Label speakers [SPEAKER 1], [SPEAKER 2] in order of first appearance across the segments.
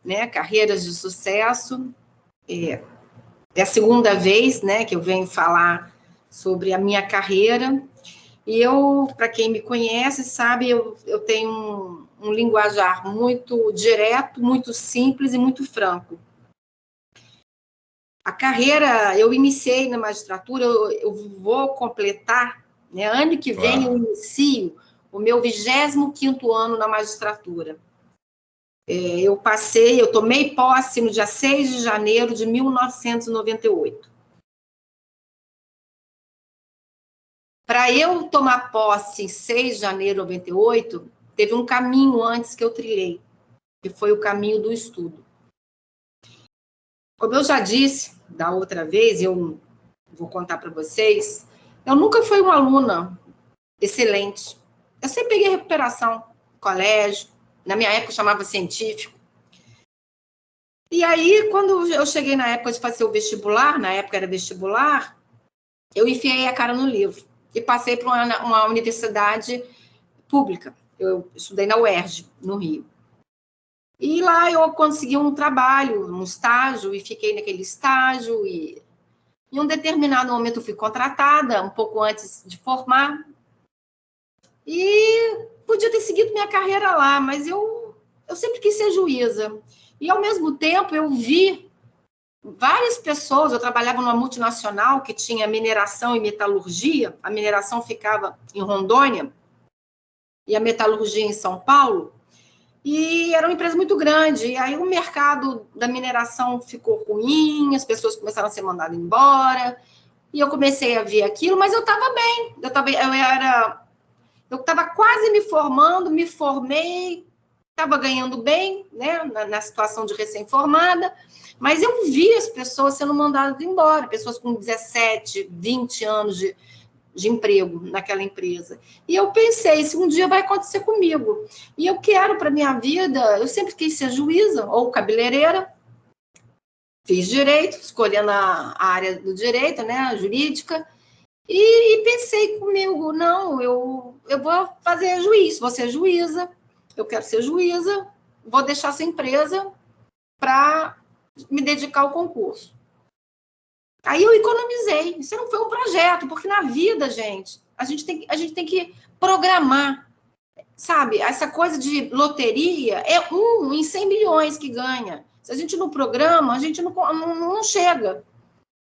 [SPEAKER 1] né, carreiras de sucesso. É a segunda vez, né, que eu venho falar sobre a minha carreira. E eu, para quem me conhece, sabe, eu tenho um linguajar muito direto, muito simples e muito franco. A carreira, eu iniciei na magistratura, eu vou completar, né, ano que vem eu inicio o meu 25º ano na magistratura. Eu tomei posse no dia 6 de janeiro de 1998. Para eu tomar posse em 6 de janeiro de 98, teve um caminho antes que eu trilhei, que foi o caminho do estudo. Como eu já disse da outra vez, eu vou contar para vocês, eu nunca fui uma aluna excelente. Eu sempre peguei recuperação, colégio, na minha época eu chamava científico. E aí, quando eu cheguei na época de fazer o vestibular, na época era vestibular, eu enfiei a cara no livro e passei para uma universidade pública. Eu estudei na UERJ, no Rio. E lá eu consegui um trabalho, um estágio, e fiquei naquele estágio, e em um determinado momento eu fui contratada, um pouco antes de formar, e podia ter seguido minha carreira lá, mas eu sempre quis ser juíza. E, ao mesmo tempo, eu vi várias pessoas, eu trabalhava numa multinacional que tinha mineração e metalurgia, a mineração ficava em Rondônia, e a metalurgia em São Paulo, e era uma empresa muito grande, e aí o mercado da mineração ficou ruim, as pessoas começaram a ser mandadas embora, e eu comecei a ver aquilo, mas eu estava bem, eu estava quase me formando, me formei, estava ganhando bem, né, na situação de recém-formada, mas eu vi as pessoas sendo mandadas embora, pessoas com 17, 20 anos de emprego naquela empresa. E eu pensei, isso um dia vai acontecer comigo. E eu quero para minha vida, eu sempre quis ser juíza ou cabeleireira, fiz direito, escolhendo a área do direito, né, a jurídica, e pensei comigo, não, eu vou fazer juiz, vou ser juíza, eu quero ser juíza, vou deixar essa empresa para me dedicar ao concurso. Aí eu economizei. Isso não foi um projeto, porque na vida, gente, a gente tem que programar, sabe? Essa coisa de loteria é 1 em 100 milhões que ganha. Se a gente não programa, a gente não chega.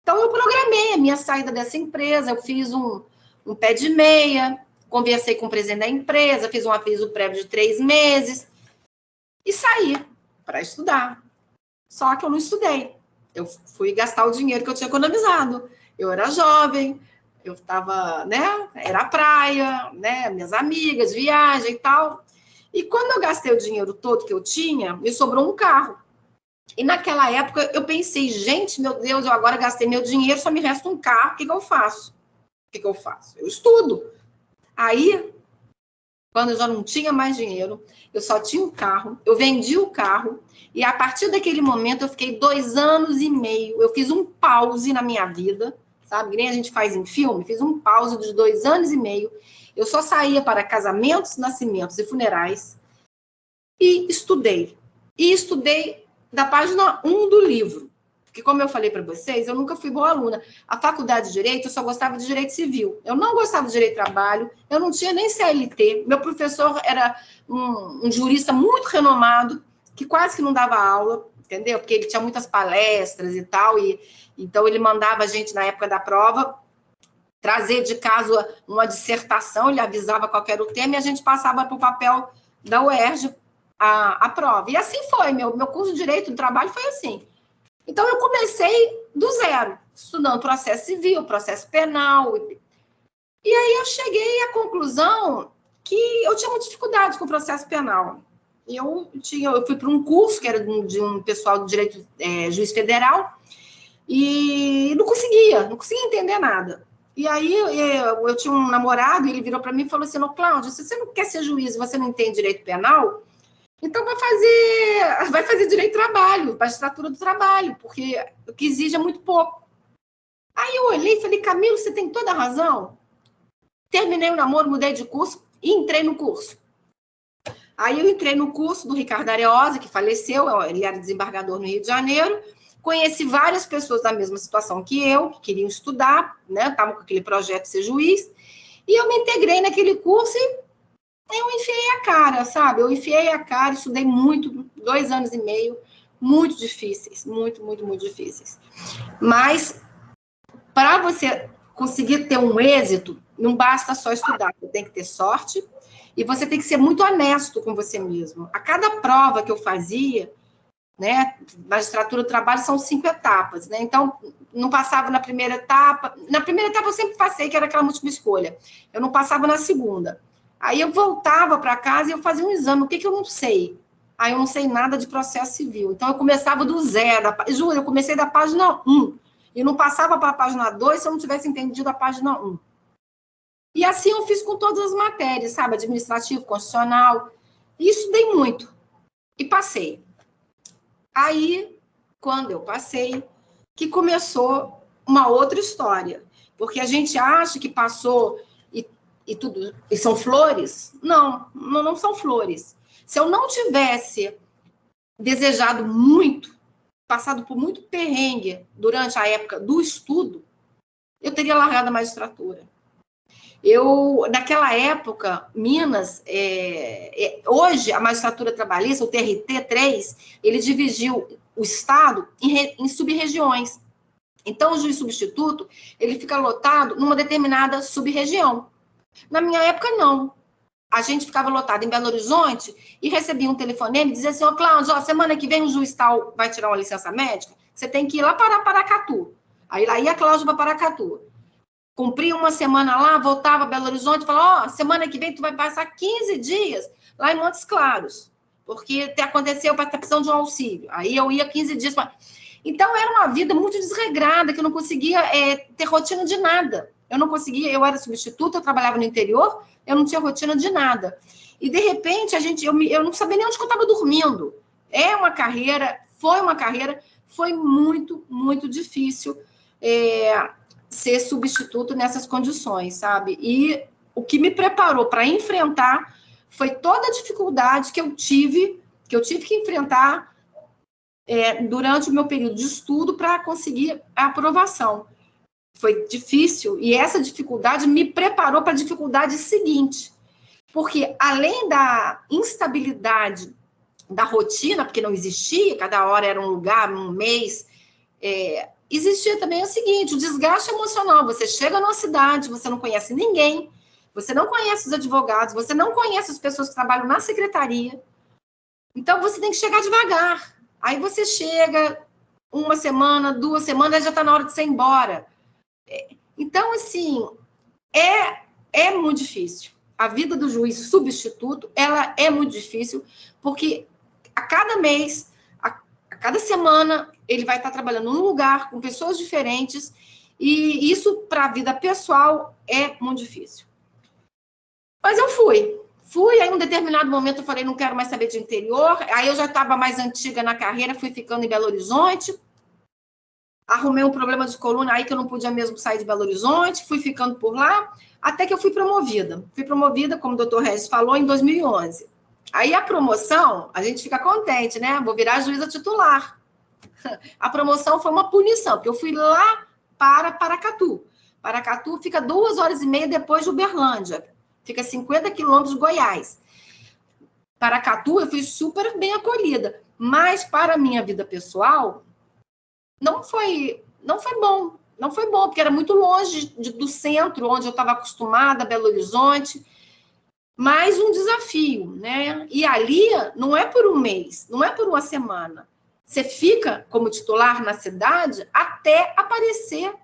[SPEAKER 1] Então, eu programei a minha saída dessa empresa, eu fiz um pé de meia, conversei com o presidente da empresa, fiz um aviso prévio de 3 meses e saí para estudar. Só que eu não estudei. Eu fui gastar o dinheiro que eu tinha economizado. Eu era jovem, eu estava, né? Era praia, né? Minhas amigas, viagem e tal. E quando eu gastei o dinheiro todo que eu tinha, me sobrou um carro. E naquela época eu pensei, gente, meu Deus, eu agora gastei meu dinheiro, só me resta um carro, o que eu faço? O que eu faço? Eu estudo. Aí, quando eu já não tinha mais dinheiro, eu só tinha um carro, eu vendi o carro, e a partir daquele momento eu fiquei 2 anos e meio, eu fiz um pause na minha vida, sabe? Que nem a gente faz em filme, fiz um pause de 2 anos e meio, eu só saía para casamentos, nascimentos e funerais, e estudei. E estudei da página 1 do livro, porque como eu falei para vocês, eu nunca fui boa aluna. A faculdade de Direito, eu só gostava de Direito Civil. Eu não gostava de Direito do Trabalho, eu não tinha nem CLT. Meu professor era um jurista muito renomado, que quase que não dava aula, entendeu? Porque ele tinha muitas palestras e tal, e então ele mandava a gente, na época da prova, trazer de casa uma dissertação, ele avisava qual era o tema, e a gente passava para o papel da UERJ a prova. E assim foi, meu curso de Direito do Trabalho foi assim. Então, eu comecei do zero, estudando processo civil, processo penal. E aí eu cheguei à conclusão que eu tinha muita dificuldade com o processo penal. Eu fui para um curso que era de um pessoal do direito, juiz federal, e não conseguia entender nada. E aí eu tinha um namorado, e ele virou para mim e falou assim, Cláudia, se você não quer ser juiz e você não entende direito penal, então vai fazer direito do trabalho, magistratura do trabalho, porque o que exige é muito pouco. Aí eu olhei e falei, Camilo, você tem toda a razão. Terminei o namoro, mudei de curso e entrei no curso. Aí eu entrei no curso do Ricardo Areosa, que faleceu, ele era desembargador no Rio de Janeiro, conheci várias pessoas da mesma situação que eu, que queriam estudar, né, estavam com aquele projeto de ser juiz, e eu me integrei naquele curso e eu enfiei a cara, sabe? Eu enfiei a cara, estudei muito, 2 anos e meio, muito difíceis, muito, muito, muito difíceis. Mas, para você conseguir ter um êxito, não basta só estudar, você tem que ter sorte e você tem que ser muito honesto com você mesmo. A cada prova que eu fazia, né, magistratura do trabalho são 5 etapas, né? Então, não passava na primeira etapa. Na primeira etapa eu sempre passei, que era aquela múltipla escolha. Eu não passava na segunda. Aí eu voltava para casa e eu fazia um exame. O que eu não sei? Aí eu não sei nada de processo civil. Então, eu começava do zero. Juro, eu comecei da página 1. E não passava para a página 2 se eu não tivesse entendido a página 1. E assim eu fiz com todas as matérias, sabe? Administrativo, constitucional. E estudei muito. E passei. Aí, quando eu passei, que começou uma outra história. Porque a gente acha que passou e tudo, e são flores. Não são flores. Se eu não tivesse desejado muito, passado por muito perrengue durante a época do estudo, eu teria largado a magistratura. Naquela época, Minas, hoje a magistratura trabalhista, o TRT3, ele dividiu o estado em sub-regiões. Então, o juiz substituto, ele fica lotado numa determinada sub-região. Na minha época, não. A gente ficava lotado em Belo Horizonte e recebia um telefonema e dizia assim, Cláudio, semana que vem o juiz tal vai tirar uma licença médica, você tem que ir lá para Paracatu. Aí lá ia a Cláudia para Paracatu. Cumpria uma semana lá, voltava a Belo Horizonte e falava, semana que vem tu vai passar 15 dias lá em Montes Claros, porque aconteceu para estar precisando de um auxílio. Aí eu ia 15 dias. Então, era uma vida muito desregrada, que eu não conseguia ter rotina de nada. Eu não conseguia, eu era substituta, eu trabalhava no interior, eu não tinha rotina de nada. E, de repente, eu não sabia nem onde eu estava dormindo. Foi muito, muito difícil ser substituto nessas condições, sabe? E o que me preparou para enfrentar foi toda a dificuldade que eu tive que enfrentar durante o meu período de estudo para conseguir a aprovação. Foi difícil, e essa dificuldade me preparou para a dificuldade seguinte, porque além da instabilidade da rotina, porque não existia, cada hora era um lugar, um mês, existia também o seguinte, o desgaste emocional. Você chega numa cidade, você não conhece ninguém, você não conhece os advogados, você não conhece as pessoas que trabalham na secretaria, então você tem que chegar devagar. Aí você chega 1 semana, 2 semanas, já está na hora de você ir embora. Então, assim, é muito difícil. A vida do juiz substituto, ela é muito difícil, porque a cada mês, a cada semana, ele vai estar trabalhando num lugar com pessoas diferentes, e isso, para a vida pessoal, é muito difícil. Mas eu fui, aí em um determinado momento eu falei, não quero mais saber de interior, aí eu já estava mais antiga na carreira, fui ficando em Belo Horizonte, arrumei um problema de coluna aí que eu não podia mesmo sair de Belo Horizonte, fui ficando por lá, até que eu fui promovida. Fui promovida, como o doutor Regis falou, em 2011. Aí a promoção, a gente fica contente, né? Vou virar juíza titular. A promoção foi uma punição, porque eu fui lá para Paracatu. Paracatu fica 2 horas e meia depois de Uberlândia. Fica 50 quilômetros de Goiás. Paracatu, eu fui super bem acolhida. Mas, para a minha vida pessoal, não foi bom. Não foi bom, porque era muito longe do centro, onde eu estava acostumada, Belo Horizonte. Mais um desafio, né? E ali não é por um mês, não é por 1 semana. Você fica como titular na cidade até aparecer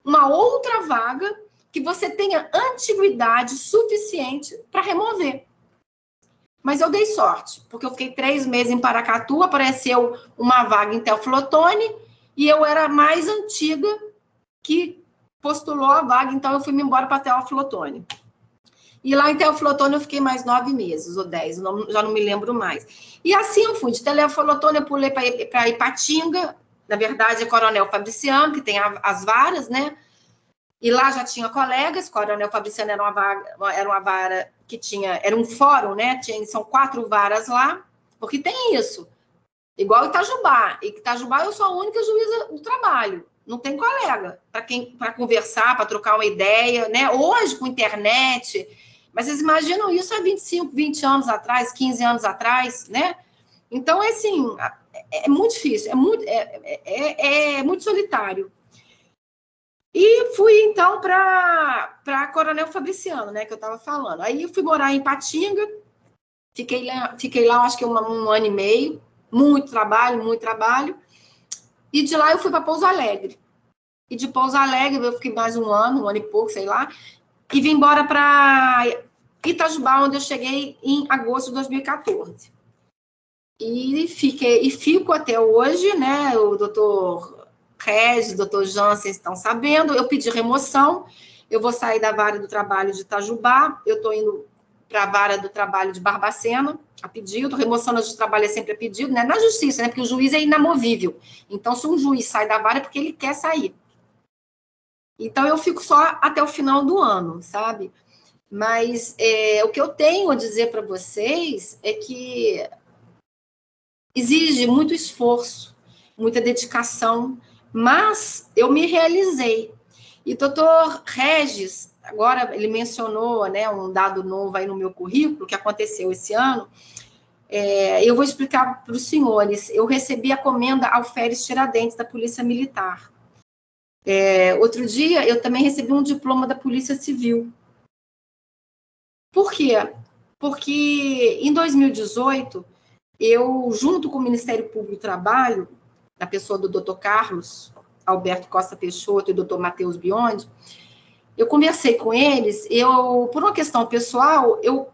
[SPEAKER 1] uma outra vaga que você tenha antiguidade suficiente para remover. Mas eu dei sorte, porque eu fiquei 3 meses em Paracatu, apareceu uma vaga em Teoflotone, e eu era a mais antiga que postulou a vaga, então eu fui me embora para Teoflotone. E lá em Teoflotone eu fiquei mais 9 meses, ou 10, já não me lembro mais. E assim eu fui, de Teoflotone eu pulei para Ipatinga, na verdade é Coronel Fabriciano, que tem as varas, né? E lá já tinha colegas, Coronel Fabriciano era uma vara que tinha, era um fórum, né? São 4 varas lá, porque tem isso. Igual Itajubá. Em Itajubá eu sou a única juíza do trabalho. Não tem colega para conversar, para trocar uma ideia, né? Hoje, com internet. Mas vocês imaginam isso há 25, 20 anos atrás, 15 anos atrás, né? Então, é assim, é muito difícil, é muito solitário. E fui, então, para Coronel Fabriciano, né, que eu estava falando. Aí eu fui morar em Patinga, fiquei lá acho que um ano e meio, muito trabalho, e de lá eu fui para Pouso Alegre. E de Pouso Alegre eu fiquei mais um ano e pouco, sei lá, e vim embora para Itajubá, onde eu cheguei em agosto de 2014. E fico até hoje, né, o doutor Regis, o doutor Jansen estão sabendo, eu pedi remoção, eu vou sair da vara do trabalho de Itajubá, eu estou indo para a vara do trabalho de Barbacena, a pedido, remoção de trabalho é sempre a pedido, né? Na justiça, né? Porque o juiz é inamovível. Então, se um juiz sai da vara é porque ele quer sair. Então, eu fico só até o final do ano, sabe? Mas o que eu tenho a dizer para vocês é que exige muito esforço, muita dedicação, mas eu me realizei. E o doutor Regis, agora ele mencionou, né, um dado novo aí no meu currículo, que aconteceu esse ano, eu vou explicar para os senhores. Eu recebi a comenda alferes Tiradentes da Polícia Militar. Outro dia, eu também recebi um diploma da Polícia Civil. Por quê? Porque em 2018, eu, junto com o Ministério Público do Trabalho, na pessoa do doutor Carlos Alberto Costa Peixoto e do doutor Matheus Biondi, eu conversei com eles, por uma questão pessoal, eu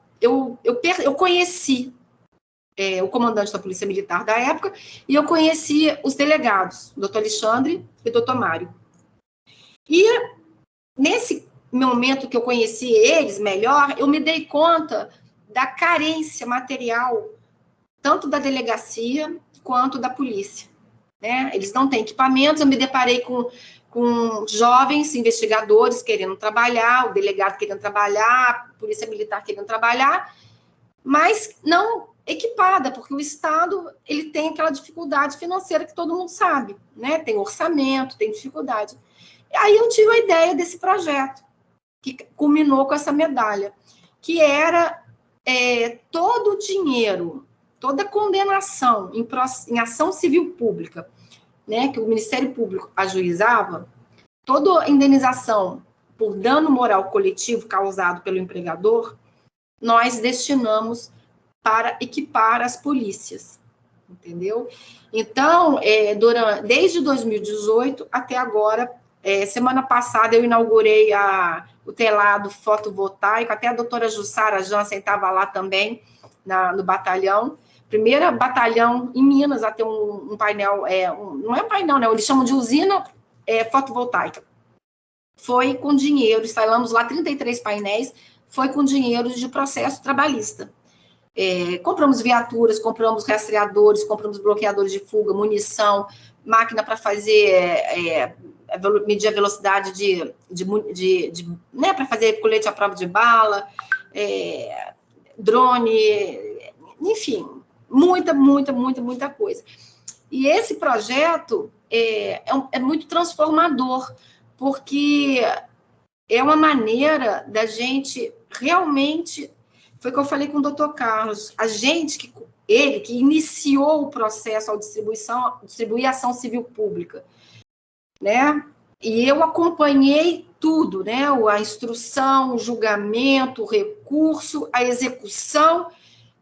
[SPEAKER 1] conheci o comandante da Polícia Militar da época, e eu conheci os delegados, o doutor Alexandre e o doutor Mário. E nesse momento que eu conheci eles melhor, eu me dei conta da carência material, tanto da delegacia quanto da polícia, né? Eles não têm equipamentos, eu me deparei com jovens investigadores querendo trabalhar, o delegado querendo trabalhar, a polícia militar querendo trabalhar, mas não equipada, porque o Estado ele tem aquela dificuldade financeira que todo mundo sabe, né? Tem orçamento, tem dificuldade. E aí eu tive a ideia desse projeto, que culminou com essa medalha, que era todo o dinheiro, toda condenação em ação civil pública, né, que o Ministério Público ajuizava, toda indenização por dano moral coletivo causado pelo empregador, nós destinamos para equipar as polícias, entendeu? Então, desde 2018 até agora, semana passada eu inaugurei o telado fotovoltaico, até a doutora Jussara Jansen estava lá também, no batalhão, primeira batalhão em Minas a ter um painel, não é um painel, não, eles chamam de usina fotovoltaica. Foi com dinheiro, instalamos lá 33 painéis, foi com dinheiro de processo trabalhista. Compramos viaturas, compramos rastreadores, compramos bloqueadores de fuga, munição, máquina para fazer, medir a velocidade né, para fazer colete à prova de bala, drone, enfim, muita coisa. E esse projeto é muito transformador, porque é uma maneira da gente realmente... Foi o que eu falei com o doutor Carlos, ele que iniciou o processo ao distribuir ação civil pública, né? E eu acompanhei tudo, né? A instrução, o julgamento, o recurso, a execução,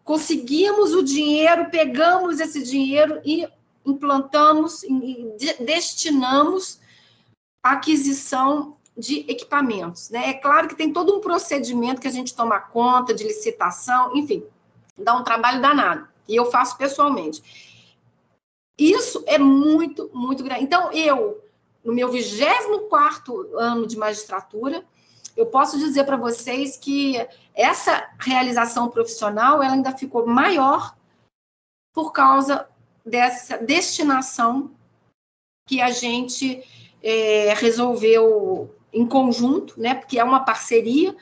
[SPEAKER 1] conseguimos o dinheiro, pegamos esse dinheiro e implantamos, e destinamos à aquisição de equipamentos, né? É claro que tem todo um procedimento que a gente toma conta de licitação, enfim, dá um trabalho danado, e eu faço pessoalmente. Isso é muito grande. Então, no meu 24º ano de magistratura, eu posso dizer para vocês que essa realização profissional, ela ainda ficou maior por causa dessa destinação que a gente resolveu em conjunto, né, porque é uma parceria,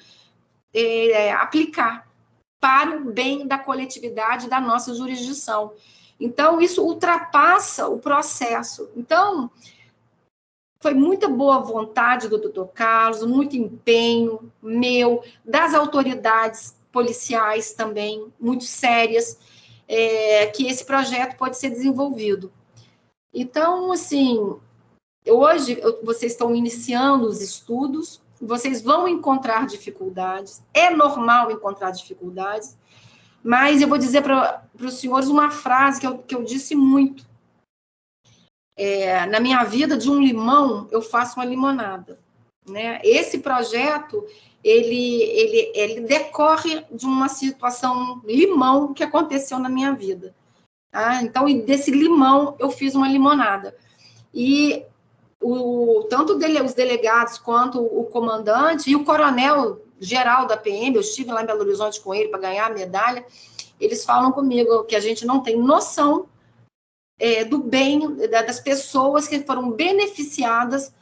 [SPEAKER 1] aplicar para o bem da coletividade da nossa jurisdição. Então, isso ultrapassa o processo. Então, foi muita boa vontade do doutor Carlos, muito empenho meu, das autoridades policiais também, muito sérias, que esse projeto pode ser desenvolvido. Então, assim, hoje vocês estão iniciando os estudos, vocês vão encontrar dificuldades, é normal encontrar dificuldades, mas eu vou dizer para os senhores uma frase que eu disse muito. Na minha vida, de um limão, eu faço uma limonada. Né? Esse projeto, ele decorre de uma situação limão que aconteceu na minha vida. Tá? Então, desse limão, eu fiz uma limonada. E tanto os delegados quanto o comandante e o coronel-geral da PM, eu estive lá em Belo Horizonte com ele para ganhar a medalha, eles falam comigo que a gente não tem noção do bem das pessoas que foram beneficiadas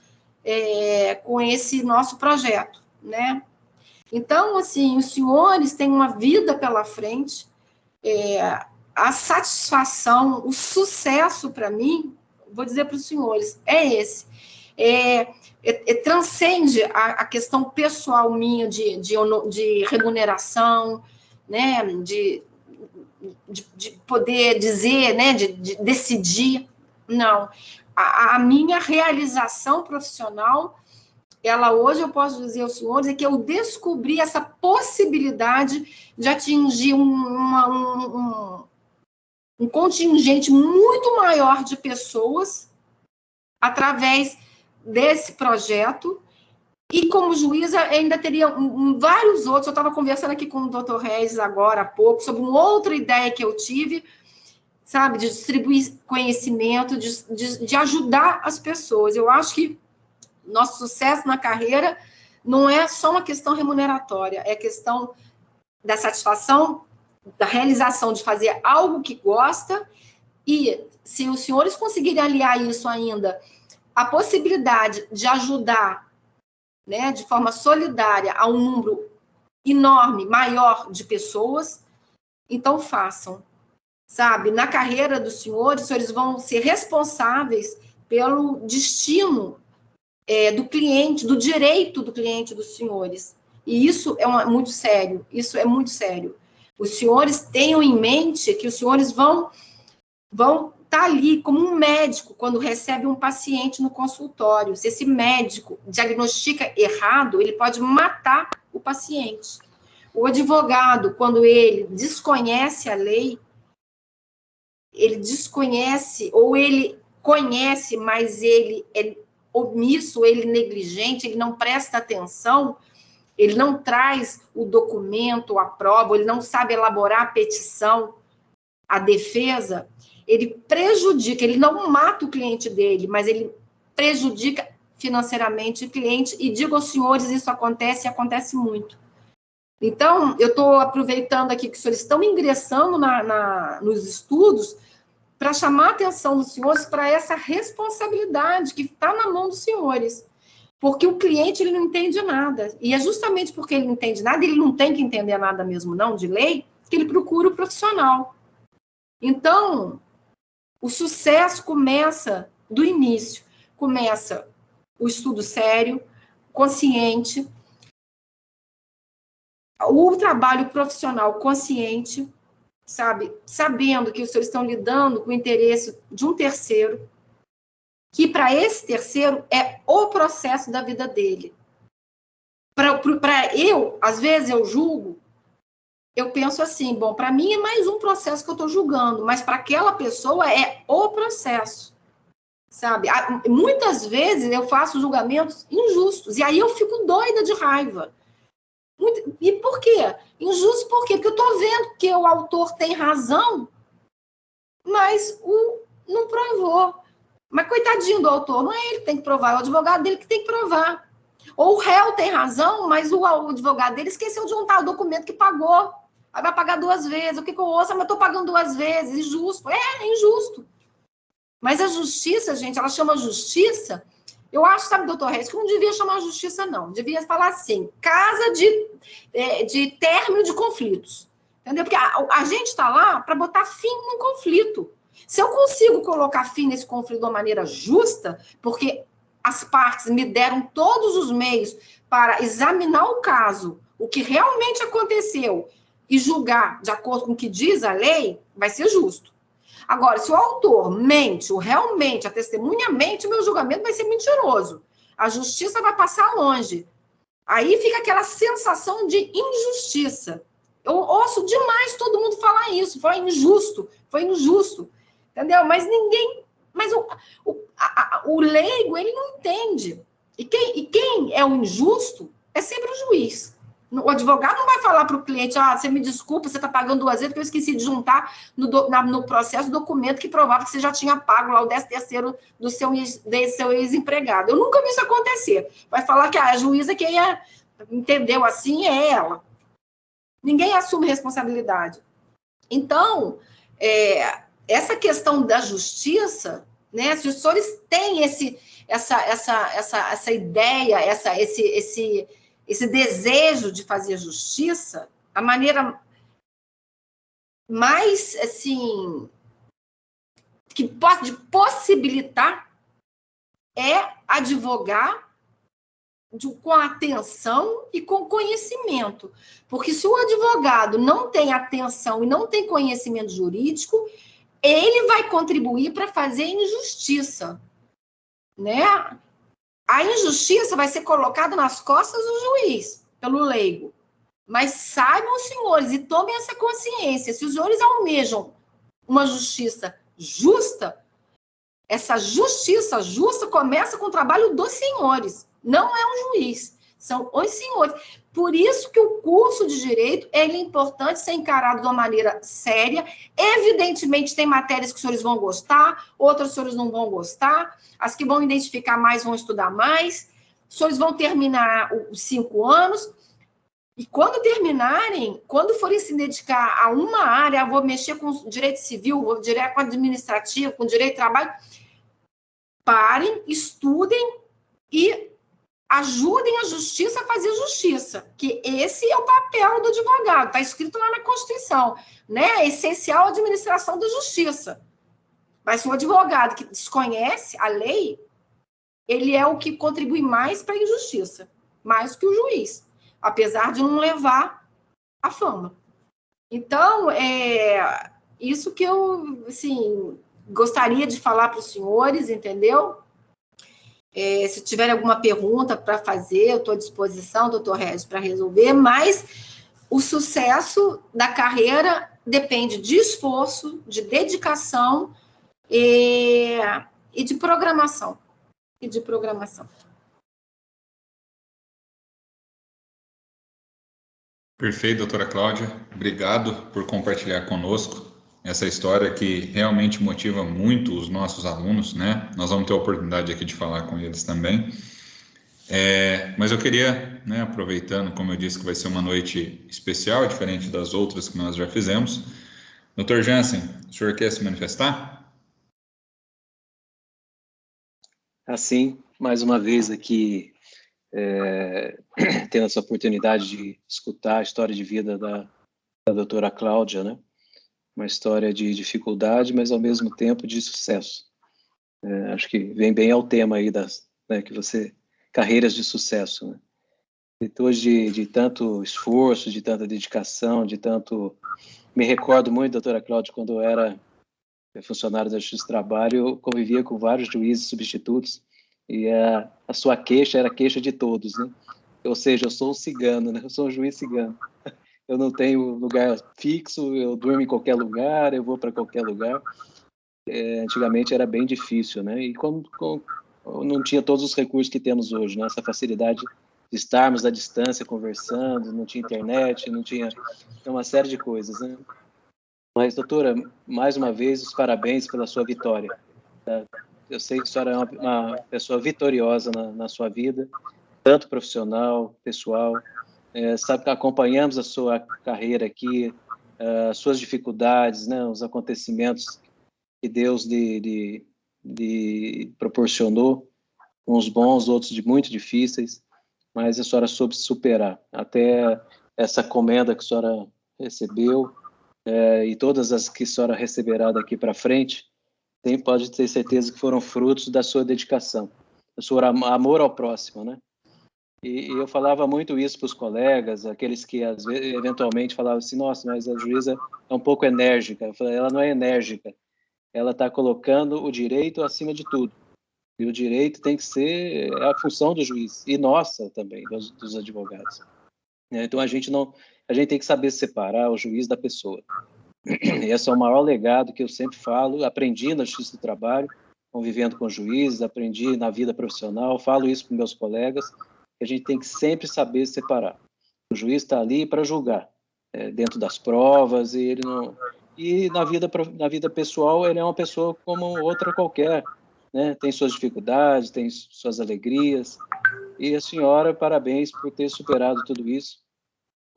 [SPEAKER 1] com esse nosso projeto, né? Então, assim, os senhores têm uma vida pela frente, a satisfação, o sucesso para mim, vou dizer para os senhores, é esse. Transcende a questão pessoal minha de remuneração, né, de poder dizer, né, de decidir. Não. A minha realização profissional, ela hoje eu posso dizer aos senhores, é que eu descobri essa possibilidade de atingir um contingente muito maior de pessoas através desse projeto, e como juíza ainda teria vários outros. Eu estava conversando aqui com o doutor Reis agora há pouco, sobre uma outra ideia que eu tive, sabe, de distribuir conhecimento, de ajudar as pessoas. Eu acho que nosso sucesso na carreira não é só uma questão remuneratória, é questão da satisfação, da realização de fazer algo que gosta, e se os senhores conseguirem aliar isso ainda, a possibilidade de ajudar, né, de forma solidária a um número enorme, maior de pessoas, então façam. Sabe, na carreira dos senhores, os senhores vão ser responsáveis pelo destino do cliente, do direito do cliente dos senhores. E isso é muito sério, isso é muito sério. Os senhores tenham em mente que os senhores vão estar ali como um médico quando recebe um paciente no consultório. Se esse médico diagnostica errado, ele pode matar o paciente. O advogado, quando ele desconhece a lei, ele desconhece, ou ele conhece, mas ele é omisso, ele é negligente, ele não presta atenção, ele não traz o documento, a prova, ele não sabe elaborar a petição, a defesa, ele prejudica, ele não mata o cliente dele, mas ele prejudica financeiramente o cliente, e digo aos senhores, isso acontece, e acontece muito. Então, eu estou aproveitando aqui que os senhores estão ingressando nos estudos para chamar a atenção dos senhores para essa responsabilidade que está na mão dos senhores. Porque o cliente, ele não entende nada. E é justamente porque ele não entende nada, ele não tem que entender nada mesmo, não, de lei, que ele procura o profissional. Então, o sucesso começa do início. Começa o estudo sério, consciente, o trabalho profissional consciente, sabe, sabendo que os senhores estão lidando com o interesse de um terceiro, que para esse terceiro é o processo da vida dele. Às vezes eu julgo, eu penso assim, bom, para mim é mais um processo que eu estou julgando, mas para aquela pessoa é o processo, sabe? Muitas vezes eu faço julgamentos injustos, e aí eu fico doida de raiva. E por quê? Injusto por quê? Porque eu estou vendo que o autor tem razão, mas não provou. Mas coitadinho do autor, não é ele que tem que provar, é o advogado dele que tem que provar. Ou o réu tem razão, mas o advogado dele esqueceu de juntar o documento que pagou. Aí vai pagar 2 vezes. O que eu ouço? Mas eu estou pagando 2 vezes. Injusto. É injusto. Mas a justiça, gente, ela chama justiça Eu acho, sabe, doutor Reis, que não devia chamar justiça, não. Devia falar assim, casa de término de conflitos. Entendeu? Porque a gente está lá para botar fim no conflito. Se eu consigo colocar fim nesse conflito de uma maneira justa, porque as partes me deram todos os meios para examinar o caso, o que realmente aconteceu, e julgar de acordo com o que diz a lei, vai ser justo. Agora, se o autor mente, ou realmente a testemunha mente, o meu julgamento vai ser mentiroso. A justiça vai passar longe. Aí fica aquela sensação de injustiça. Eu ouço demais todo mundo falar isso. Foi injusto, foi injusto. Entendeu? Mas ninguém... Mas o leigo, ele não entende. E quem é o injusto é sempre o juiz. O advogado não vai falar para o cliente, você me desculpa, você está pagando 2 vezes, porque eu esqueci de juntar no processo o documento que provava que você já tinha pago lá o 13º do seu ex-empregado. Eu nunca vi isso acontecer. Vai falar que a juíza que entendeu assim é ela. Ninguém assume responsabilidade. Então, essa questão da justiça, né, se os senhores têm essa ideia, esse desejo de fazer justiça, a maneira mais, assim, que pode possibilitar é advogar com atenção e com conhecimento. Porque se o advogado não tem atenção e não tem conhecimento jurídico, ele vai contribuir para fazer injustiça, né? A injustiça vai ser colocada nas costas do juiz, pelo leigo. Mas saibam, senhores, e tomem essa consciência, se os senhores almejam uma justiça justa, essa justiça justa começa com o trabalho dos senhores, não é um juiz, são os senhores. Por isso que o curso de Direito é importante ser encarado de uma maneira séria. Evidentemente, tem matérias que os senhores vão gostar, outras os senhores não vão gostar, as que vão identificar mais vão estudar mais, os senhores vão terminar os 5 anos, e quando terminarem, quando forem se dedicar a uma área, vou mexer com direito civil, vou direto com administrativo, com direito de trabalho, parem, estudem e ajudem a justiça a fazer justiça, que esse é o papel do advogado, está escrito lá na Constituição, né? É essencial a administração da justiça. Mas se o advogado que desconhece a lei, ele é o que contribui mais para a injustiça, mais que o juiz, apesar de não levar a fama. Então, isso que eu, assim, gostaria de falar para os senhores, entendeu? Se tiverem alguma pergunta para fazer, eu estou à disposição, doutor Regis, para resolver, mas o sucesso da carreira depende de esforço, de dedicação e de programação.
[SPEAKER 2] Perfeito, doutora Cláudia. Obrigado por compartilhar conosco essa história que realmente motiva muito os nossos alunos, né? Nós vamos ter a oportunidade aqui de falar com eles também. Mas eu queria, né, aproveitando, como eu disse, que vai ser uma noite especial, diferente das outras que nós já fizemos. Dr. Jansen, o senhor quer se manifestar?
[SPEAKER 3] Assim, mais uma vez aqui, tendo essa oportunidade de escutar a história de vida da doutora Cláudia, né? Uma história de dificuldade, mas ao mesmo tempo de sucesso. Acho que vem bem ao tema aí carreiras de sucesso, né? Depois de tanto esforço, de tanta dedicação, me recordo muito, doutora Cláudia, quando eu era funcionário da Justiça do Trabalho, eu convivia com vários juízes substitutos e a sua queixa era a queixa de todos, né? Ou seja, eu sou um cigano, né? Eu sou um juiz cigano. Eu não tenho lugar fixo, eu durmo em qualquer lugar, eu vou para qualquer lugar. Antigamente era bem difícil, né? E não tinha todos os recursos que temos hoje, né? Essa facilidade de estarmos à distância conversando, não tinha internet, não tinha uma série de coisas, né? Mas, doutora, mais uma vez, os parabéns pela sua vitória. Eu sei que a senhora é uma pessoa vitoriosa na sua vida, tanto profissional, pessoal. Sabe que acompanhamos a sua carreira aqui, as suas dificuldades, né, os acontecimentos que Deus lhe proporcionou. uns bons, outros muito difíceis, mas a senhora soube superar. Até essa comenda que a senhora recebeu, e todas as que a senhora receberá daqui para frente, pode ter certeza que foram frutos da sua dedicação, do seu amor ao próximo, né? E eu falava muito isso para os colegas, aqueles que às vezes, eventualmente falavam assim, nossa, mas a juíza é um pouco enérgica. Eu falei, ela não é enérgica, ela está colocando o direito acima de tudo. E o direito tem que ser a função do juiz, e nossa também, dos advogados. Então a gente tem que saber separar o juiz da pessoa. Esse é o maior legado que eu sempre falo, aprendi na Justiça do Trabalho, convivendo com juízes, aprendi na vida profissional, falo isso para meus colegas, que a gente tem que sempre saber separar. O juiz está ali para julgar, dentro das provas, e ele não... E na vida pessoal, ele é uma pessoa como outra qualquer, né? Tem suas dificuldades, tem suas alegrias, e a senhora, parabéns por ter superado tudo isso.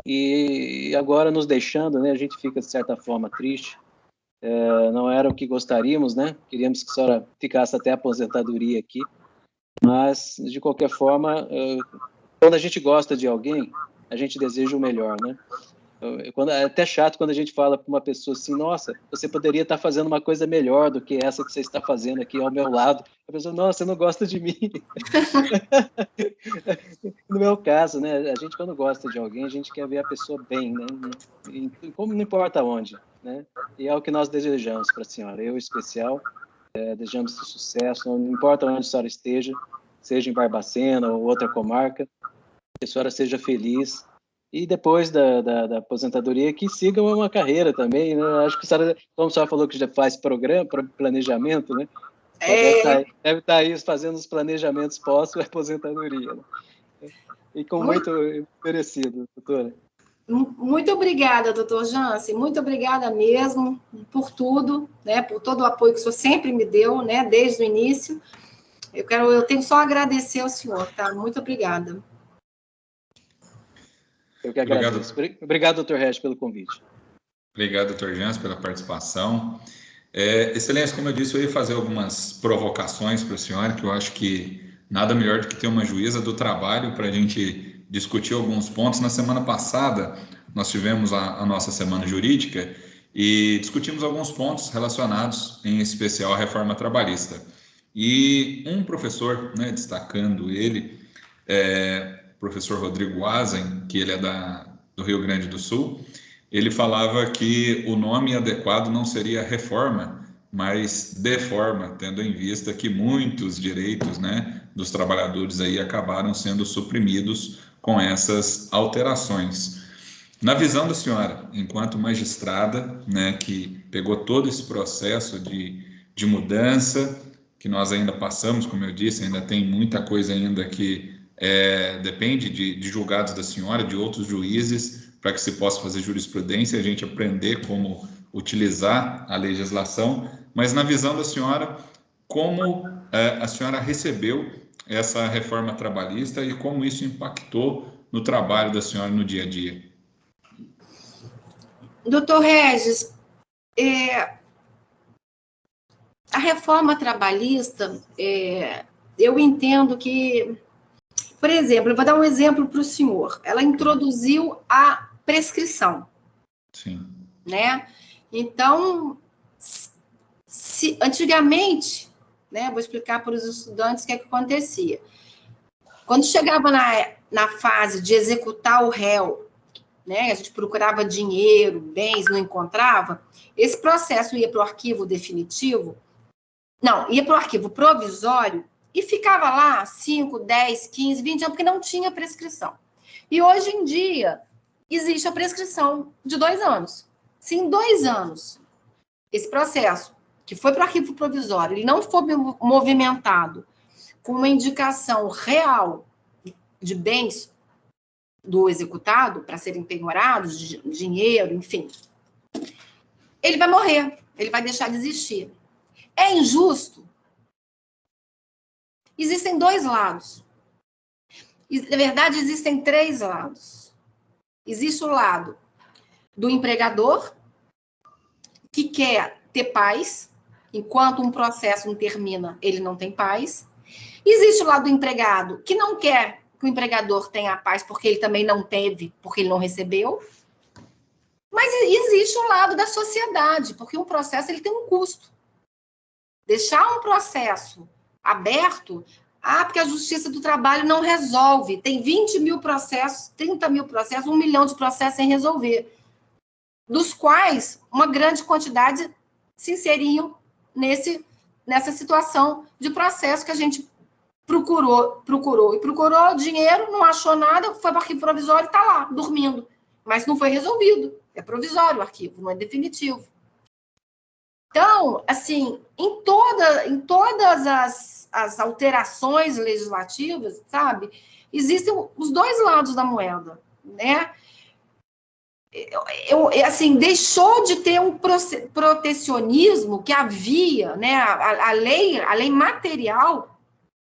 [SPEAKER 3] E agora nos deixando, né? A gente fica, de certa forma, triste. Não era o que gostaríamos, né? Queríamos que a senhora ficasse até a aposentadoria aqui, mas, de qualquer forma, quando a gente gosta de alguém, a gente deseja o melhor, né? É até chato quando a gente fala para uma pessoa assim, nossa, você poderia estar fazendo uma coisa melhor do que essa que você está fazendo aqui ao meu lado. A pessoa, nossa, você não gosta de mim. No meu caso, né, a gente quando gosta de alguém, a gente quer ver a pessoa bem, né? Como não importa onde, né? E é o que nós desejamos para a senhora. Eu, em especial, desejamos sucesso, não importa onde a senhora esteja, seja em Barbacena ou outra comarca, que a senhora seja feliz. E depois da aposentadoria, que siga uma carreira também, né? Acho que a senhora, como a senhora falou que já faz planejamento, né? Deve estar aí fazendo os planejamentos pós-aposentadoria. Né? E com muito merecido, doutora.
[SPEAKER 1] Muito obrigada, doutor Jansen, muito obrigada mesmo por tudo, né? Por todo o apoio que o senhor sempre me deu, né? Desde o início. Eu tenho só a agradecer ao senhor, tá? Muito obrigada.
[SPEAKER 3] Eu que agradeço. Obrigado, doutor Regis, pelo convite.
[SPEAKER 2] Obrigado, doutor Jans, pela participação. Excelência, como eu disse, eu ia fazer algumas provocações para a senhora, que eu acho que nada melhor do que ter uma juíza do trabalho para a gente discutir alguns pontos. Na semana passada, nós tivemos a nossa semana jurídica e discutimos alguns pontos relacionados, em especial, à reforma trabalhista. E um professor, né, destacando ele, professor Rodrigo Azen, que ele é do Rio Grande do Sul, ele falava que o nome adequado não seria reforma, mas deforma, tendo em vista que muitos direitos, né, dos trabalhadores aí acabaram sendo suprimidos com essas alterações. Na visão da senhora, enquanto magistrada, né, que pegou todo esse processo de mudança, que nós ainda passamos, como eu disse, ainda tem muita coisa ainda que depende de julgados da senhora, de outros juízes, para que se possa fazer jurisprudência e a gente aprender como utilizar a legislação, mas na visão da senhora, como a senhora recebeu essa reforma trabalhista e como isso impactou no trabalho da senhora no dia a dia?
[SPEAKER 1] Doutor Regis, a reforma trabalhista, eu entendo que, por exemplo, eu vou dar um exemplo para o senhor. Ela introduziu a prescrição.
[SPEAKER 2] Sim.
[SPEAKER 1] Né? Então, antigamente, né, vou explicar para os estudantes o que acontecia. Quando chegava na fase de executar o réu, né, a gente procurava dinheiro, bens, não encontrava, esse processo ia para o arquivo definitivo, ia para o arquivo provisório e ficava lá 5, 10, 15, 20 anos, porque não tinha prescrição. E hoje em dia, existe a prescrição de 2 anos. Se em 2 anos esse processo, que foi para o arquivo provisório, ele não for movimentado com uma indicação real de bens do executado para serem penhorados, de dinheiro, enfim, ele vai morrer, ele vai deixar de existir. É injusto? Existem 2 lados. Na verdade, existem 3 lados. Existe o lado do empregador, que quer ter paz, enquanto um processo não termina, ele não tem paz. Existe o lado do empregado, que não quer que o empregador tenha paz porque ele também não teve, porque ele não recebeu. Mas existe um lado da sociedade, porque um processo ele tem um custo. Deixar um processo aberto, porque a Justiça do Trabalho não resolve. Tem 20 mil processos, 30 mil processos, 1 milhão de processos sem resolver, dos quais uma grande quantidade se inseriam nessa situação de processo que a gente procurou dinheiro, não achou nada, foi para o arquivo provisório e está lá, dormindo. Mas não foi resolvido. É provisório o arquivo, não é definitivo. Então, assim, em todas as alterações legislativas, sabe, existem os dois lados da moeda, né? Assim, deixou de ter um protecionismo que havia, né? A lei material,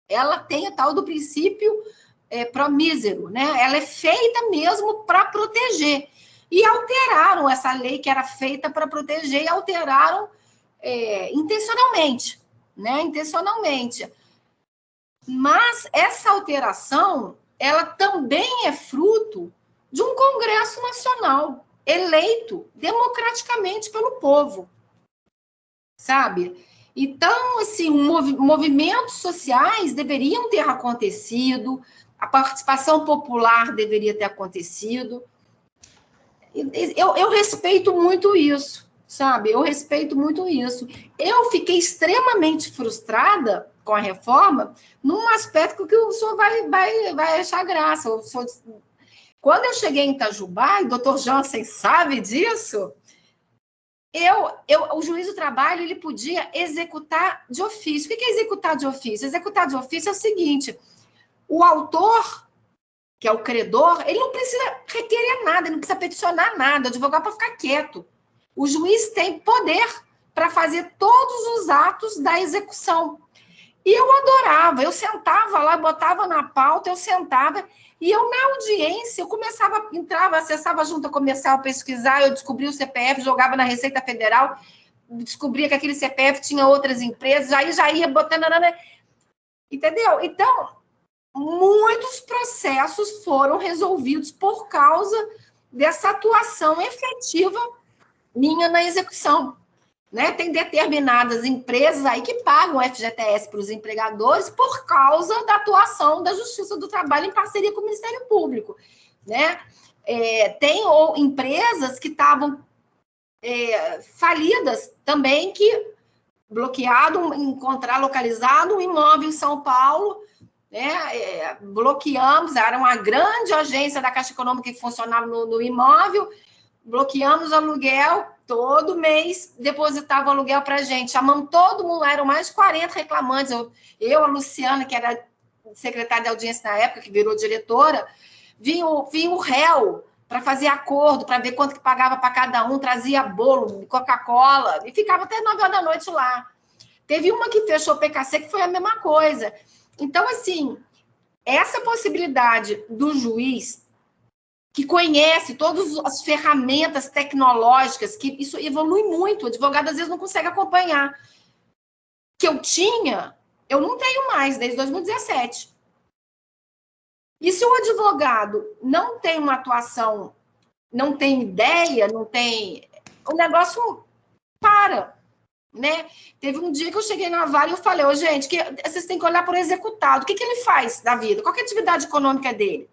[SPEAKER 1] ela tem a tal do princípio promísero, né? Ela é feita mesmo para proteger. E alteraram essa lei que era feita para proteger e alteraram intencionalmente, né? Intencionalmente. Mas essa alteração, ela também é fruto de um Congresso Nacional eleito democraticamente pelo povo, sabe? Então, assim, movimentos sociais deveriam ter acontecido, a participação popular deveria ter acontecido. Eu respeito muito isso, sabe? Eu respeito muito isso. Eu fiquei extremamente frustrada com a reforma num aspecto que o senhor vai achar graça. Quando eu cheguei em Itajubá, e o doutor Jansen sabe disso, o juiz do trabalho ele podia executar de ofício. O que é executar de ofício? Executar de ofício é o seguinte: o autor, que é o credor, ele não precisa requerer nada, ele não precisa peticionar nada, o advogado para ficar quieto. O juiz tem poder para fazer todos os atos da execução. E eu adorava, eu sentava lá, botava na pauta, eu sentava, e eu, na audiência, eu entrava, acessava a junta comercial, pesquisar, eu descobria o CPF, jogava na Receita Federal, descobria que aquele CPF tinha outras empresas, aí já ia botando, entendeu? Então, muitos processos foram resolvidos por causa dessa atuação efetiva minha na execução. Né? Tem determinadas empresas aí que pagam o FGTS para os empregadores por causa da atuação da Justiça do Trabalho em parceria com o Ministério Público. Né? Tem empresas que estavam falidas também, que localizado um imóvel em São Paulo, né? Bloqueamos, era uma grande agência da Caixa Econômica que funcionava no imóvel, bloqueamos o aluguel, todo mês depositava o aluguel para a gente, chamamos todo mundo, eram mais de 40 reclamantes, a Luciana, que era secretária de audiência na época, que virou diretora, vinha o réu para fazer acordo, para ver quanto que pagava para cada um, trazia bolo, Coca-Cola, e ficava até 9 horas da noite lá. Teve uma que fechou o PKC, que foi a mesma coisa. Então, assim, essa possibilidade do juiz, que conhece todas as ferramentas tecnológicas, que isso evolui muito, o advogado às vezes não consegue acompanhar, que eu tinha, eu não tenho mais, desde 2017. E se o advogado não tem uma atuação, não tem ideia, não tem... O negócio para, né? Teve um dia que eu cheguei na Vale e eu falei, gente, que vocês têm que olhar para o executado. O que ele faz da vida? Qual que é a atividade econômica dele?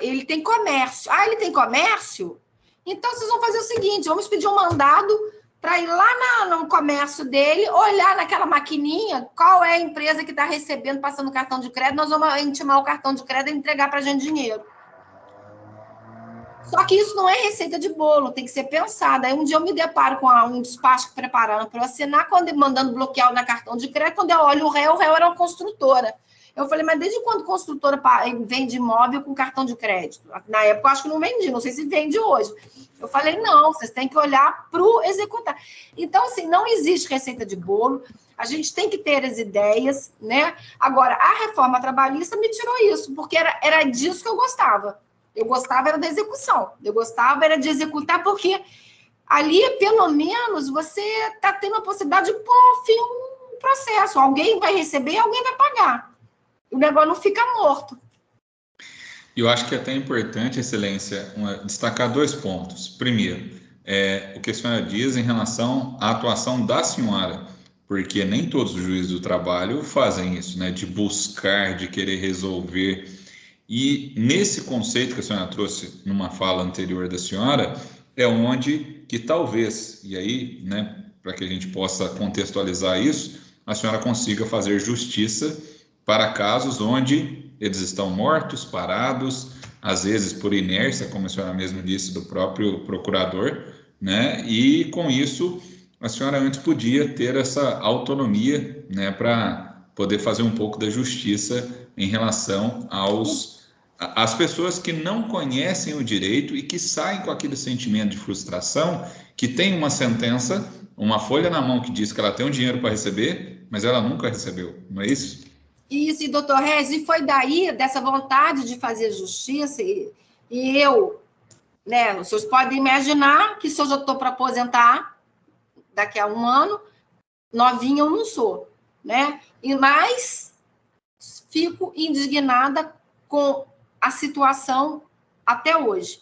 [SPEAKER 1] Ele tem comércio. Ele tem comércio? Então, vocês vão fazer o seguinte, vamos pedir um mandado para ir lá no comércio dele, olhar naquela maquininha qual é a empresa que está recebendo, passando cartão de crédito, nós vamos intimar o cartão de crédito e entregar para a gente dinheiro. Só que isso não é receita de bolo, tem que ser pensado. Aí um dia eu me deparo com um despacho preparando para eu assinar, mandando bloquear na cartão de crédito, quando eu olho o réu era uma construtora. Eu falei, mas desde quando construtora vende imóvel com cartão de crédito? Na época, eu acho que não vendi, não sei se vende hoje. Eu falei, não, vocês têm que olhar para o executar. Então, assim, não existe receita de bolo, a gente tem que ter as ideias, né? Agora, a reforma trabalhista me tirou isso, porque era disso que eu gostava. Eu gostava era da execução, eu gostava era de executar, porque ali, pelo menos, você está tendo a possibilidade de pôr fim processo. Alguém vai receber, alguém vai pagar. O negócio não fica morto.
[SPEAKER 2] Eu acho que é até importante, Excelência, destacar 2 pontos. Primeiro, o que a senhora diz em relação à atuação da senhora, porque nem todos os juízes do trabalho fazem isso, né, de buscar, de querer resolver. E nesse conceito que a senhora trouxe numa fala anterior da senhora, é onde que talvez, e aí, né, para que a gente possa contextualizar isso, a senhora consiga fazer justiça para casos onde eles estão mortos, parados, às vezes por inércia, como a senhora mesmo disse, do próprio procurador, né? E com isso, a senhora antes podia ter essa autonomia, né, para poder fazer um pouco da justiça em relação às pessoas que não conhecem o direito e que saem com aquele sentimento de frustração, que tem uma sentença, uma folha na mão que diz que ela tem um dinheiro para receber, mas ela nunca recebeu, não é isso?
[SPEAKER 1] Isso, e doutor Regis, e foi daí, dessa vontade de fazer justiça, e eu, né, os senhores podem imaginar que se eu já estou para aposentar daqui a 1 ano, novinha eu não sou, né? Mas fico indignada com a situação até hoje.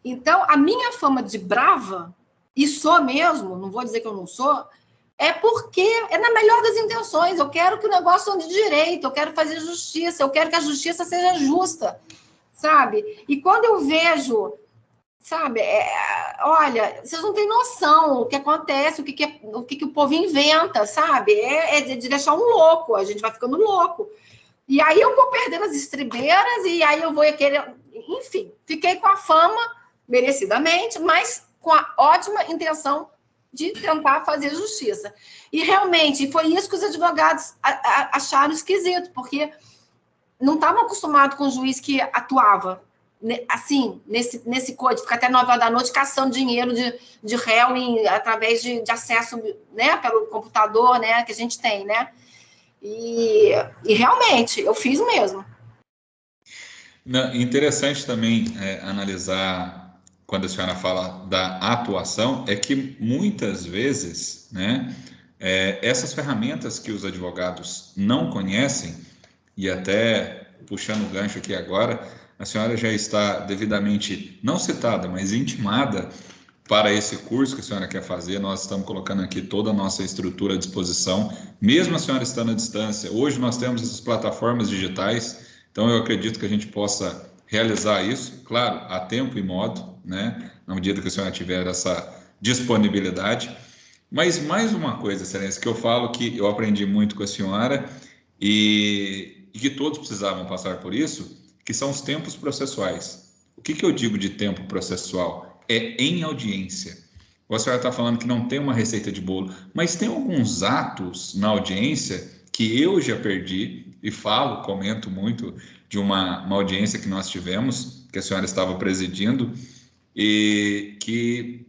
[SPEAKER 1] Então, a minha fama de brava, e sou mesmo, não vou dizer que eu não sou, é porque é na melhor das intenções. Eu quero que o negócio ande direito, eu quero fazer justiça, eu quero que a justiça seja justa, sabe? E quando eu vejo, sabe, olha, vocês não têm noção o que acontece, o que o povo inventa, sabe? É de deixar um louco, a gente vai ficando louco. E aí eu vou perdendo as estribeiras, e aí eu vou querer... Enfim, fiquei com a fama, merecidamente, mas com a ótima intenção de tentar fazer justiça. E realmente foi isso que os advogados acharam esquisito, porque não estavam acostumados com o juiz que atuava assim, nesse código, fica até 9 horas da noite caçando dinheiro de réu através de acesso, né, pelo computador, né, que a gente tem, né? E realmente, eu fiz mesmo.
[SPEAKER 2] Interessante também analisar, quando a senhora fala da atuação, é que muitas vezes, né, essas ferramentas que os advogados não conhecem, e até puxando o gancho aqui agora, a senhora já está devidamente, não citada, mas intimada para esse curso que a senhora quer fazer. Nós estamos colocando aqui toda a nossa estrutura à disposição, mesmo a senhora estando à distância. Hoje nós temos essas plataformas digitais, então eu acredito que a gente possa realizar isso, claro, a tempo e modo, né, na medida que a senhora tiver essa disponibilidade. Mas mais uma coisa, Excelência, que eu falo que eu aprendi muito com a senhora e que todos precisavam passar por isso, que são os tempos processuais. O que eu digo de tempo processual? É em audiência. A senhora está falando que não tem uma receita de bolo, mas tem alguns atos na audiência que eu já perdi, e falo, comento muito de uma audiência que nós tivemos, que a senhora estava presidindo, e que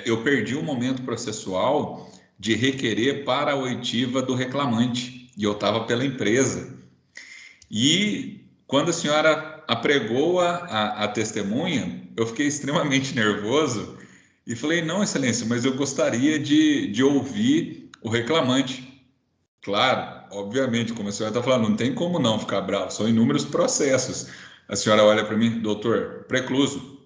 [SPEAKER 2] eu perdi um momento processual de requerer para a oitiva do reclamante, e eu estava pela empresa. E quando a senhora apregou a testemunha, eu fiquei extremamente nervoso e falei, não, Excelência, mas eu gostaria de ouvir o reclamante. Claro, obviamente, como a senhora está falando, não tem como não ficar bravo, são inúmeros processos. A senhora olha para mim, doutor, precluso.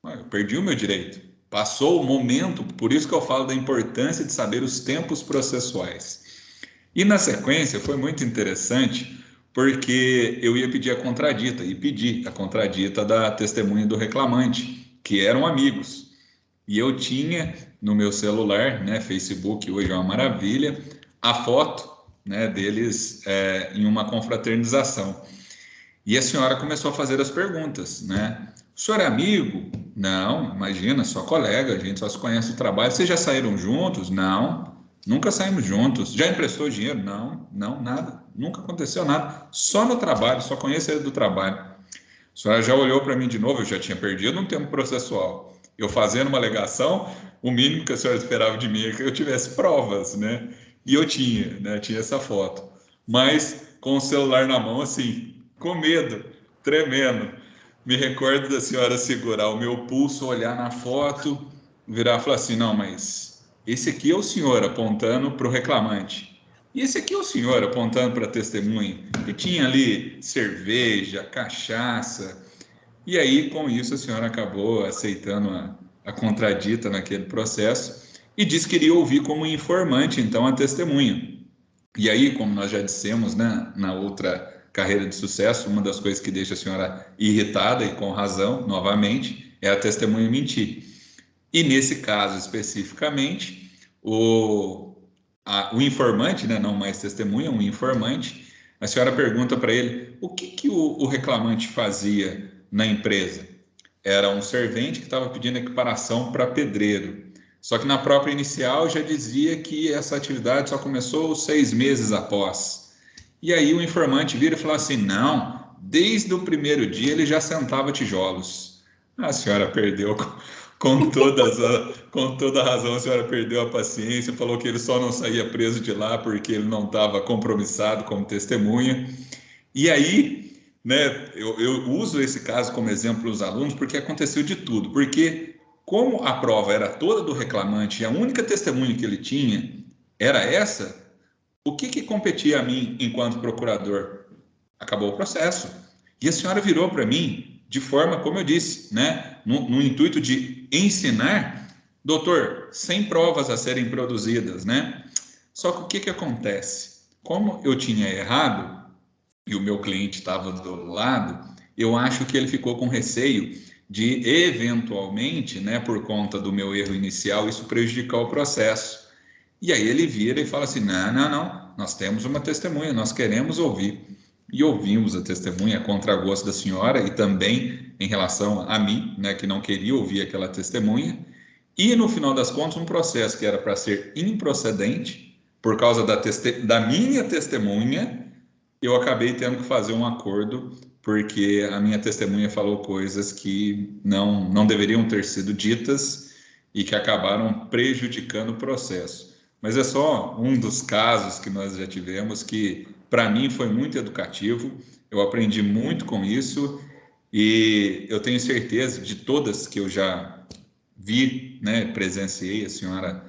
[SPEAKER 2] Eu perdi o meu direito. Passou o momento, por isso que eu falo da importância de saber os tempos processuais. E na sequência foi muito interessante, porque eu ia pedir a contradita, e pedi a contradita da testemunha do reclamante, que eram amigos. E eu tinha no meu celular, né, Facebook hoje é uma maravilha, a foto, né, deles em uma confraternização. E a senhora começou a fazer as perguntas, né? O senhor é amigo? Não, imagina, só colega, a gente só se conhece do trabalho. Vocês já saíram juntos? Não, nunca saímos juntos. Já emprestou dinheiro? Não, nada. Nunca aconteceu nada. Só no trabalho, só conheço ele do trabalho. A senhora já olhou para mim de novo, eu já tinha perdido um tempo processual. Eu fazendo uma alegação, o mínimo que a senhora esperava de mim é que eu tivesse provas, né? E eu tinha, né? Tinha essa foto. Mas com o celular na mão, assim, com medo, tremendo. Me recordo da senhora segurar o meu pulso, olhar na foto, virar e falar assim, não, mas esse aqui é o senhor, apontando para o reclamante. E esse aqui é o senhor apontando para a testemunha, que tinha ali cerveja, cachaça. E aí, com isso, a senhora acabou aceitando a contradita naquele processo e disse que iria ouvir como informante, então, a testemunha. E aí, como nós já dissemos, né, na outra carreira de sucesso, uma das coisas que deixa a senhora irritada, e com razão, novamente, é a testemunha mentir. E nesse caso especificamente, o informante, né, não mais testemunha, um informante, a senhora pergunta para ele o que o reclamante fazia na empresa. Era um servente que estava pedindo equiparação para pedreiro. Só que na própria inicial já dizia que essa atividade só começou 6 meses após. E aí o informante vira e fala assim, não, desde o primeiro dia ele já sentava tijolos. A senhora perdeu com toda a razão, a senhora perdeu a paciência, falou que ele só não saía preso de lá porque ele não estava compromissado como testemunha. E aí, né, eu uso esse caso como exemplo para os alunos porque aconteceu de tudo. Porque como a prova era toda do reclamante e a única testemunha que ele tinha era essa, o que competia a mim enquanto procurador? Acabou o processo. E a senhora virou para mim de forma, como eu disse, né, no intuito de ensinar, doutor, sem provas a serem produzidas, né? Só que o que acontece? Como eu tinha errado e o meu cliente estava do lado, eu acho que ele ficou com receio de, eventualmente, né, por conta do meu erro inicial, isso prejudicar o processo. E aí ele vira e fala assim, não, nós temos uma testemunha, nós queremos ouvir. E ouvimos a testemunha contra gosto da senhora e também em relação a mim, né, que não queria ouvir aquela testemunha. E no final das contas, um processo que era para ser improcedente, por causa da minha testemunha, eu acabei tendo que fazer um acordo, porque a minha testemunha falou coisas que não deveriam ter sido ditas e que acabaram prejudicando o processo. Mas é só um dos casos que nós já tivemos que, para mim, foi muito educativo. Eu aprendi muito com isso e eu tenho certeza de todas que eu já vi, né, presenciei a senhora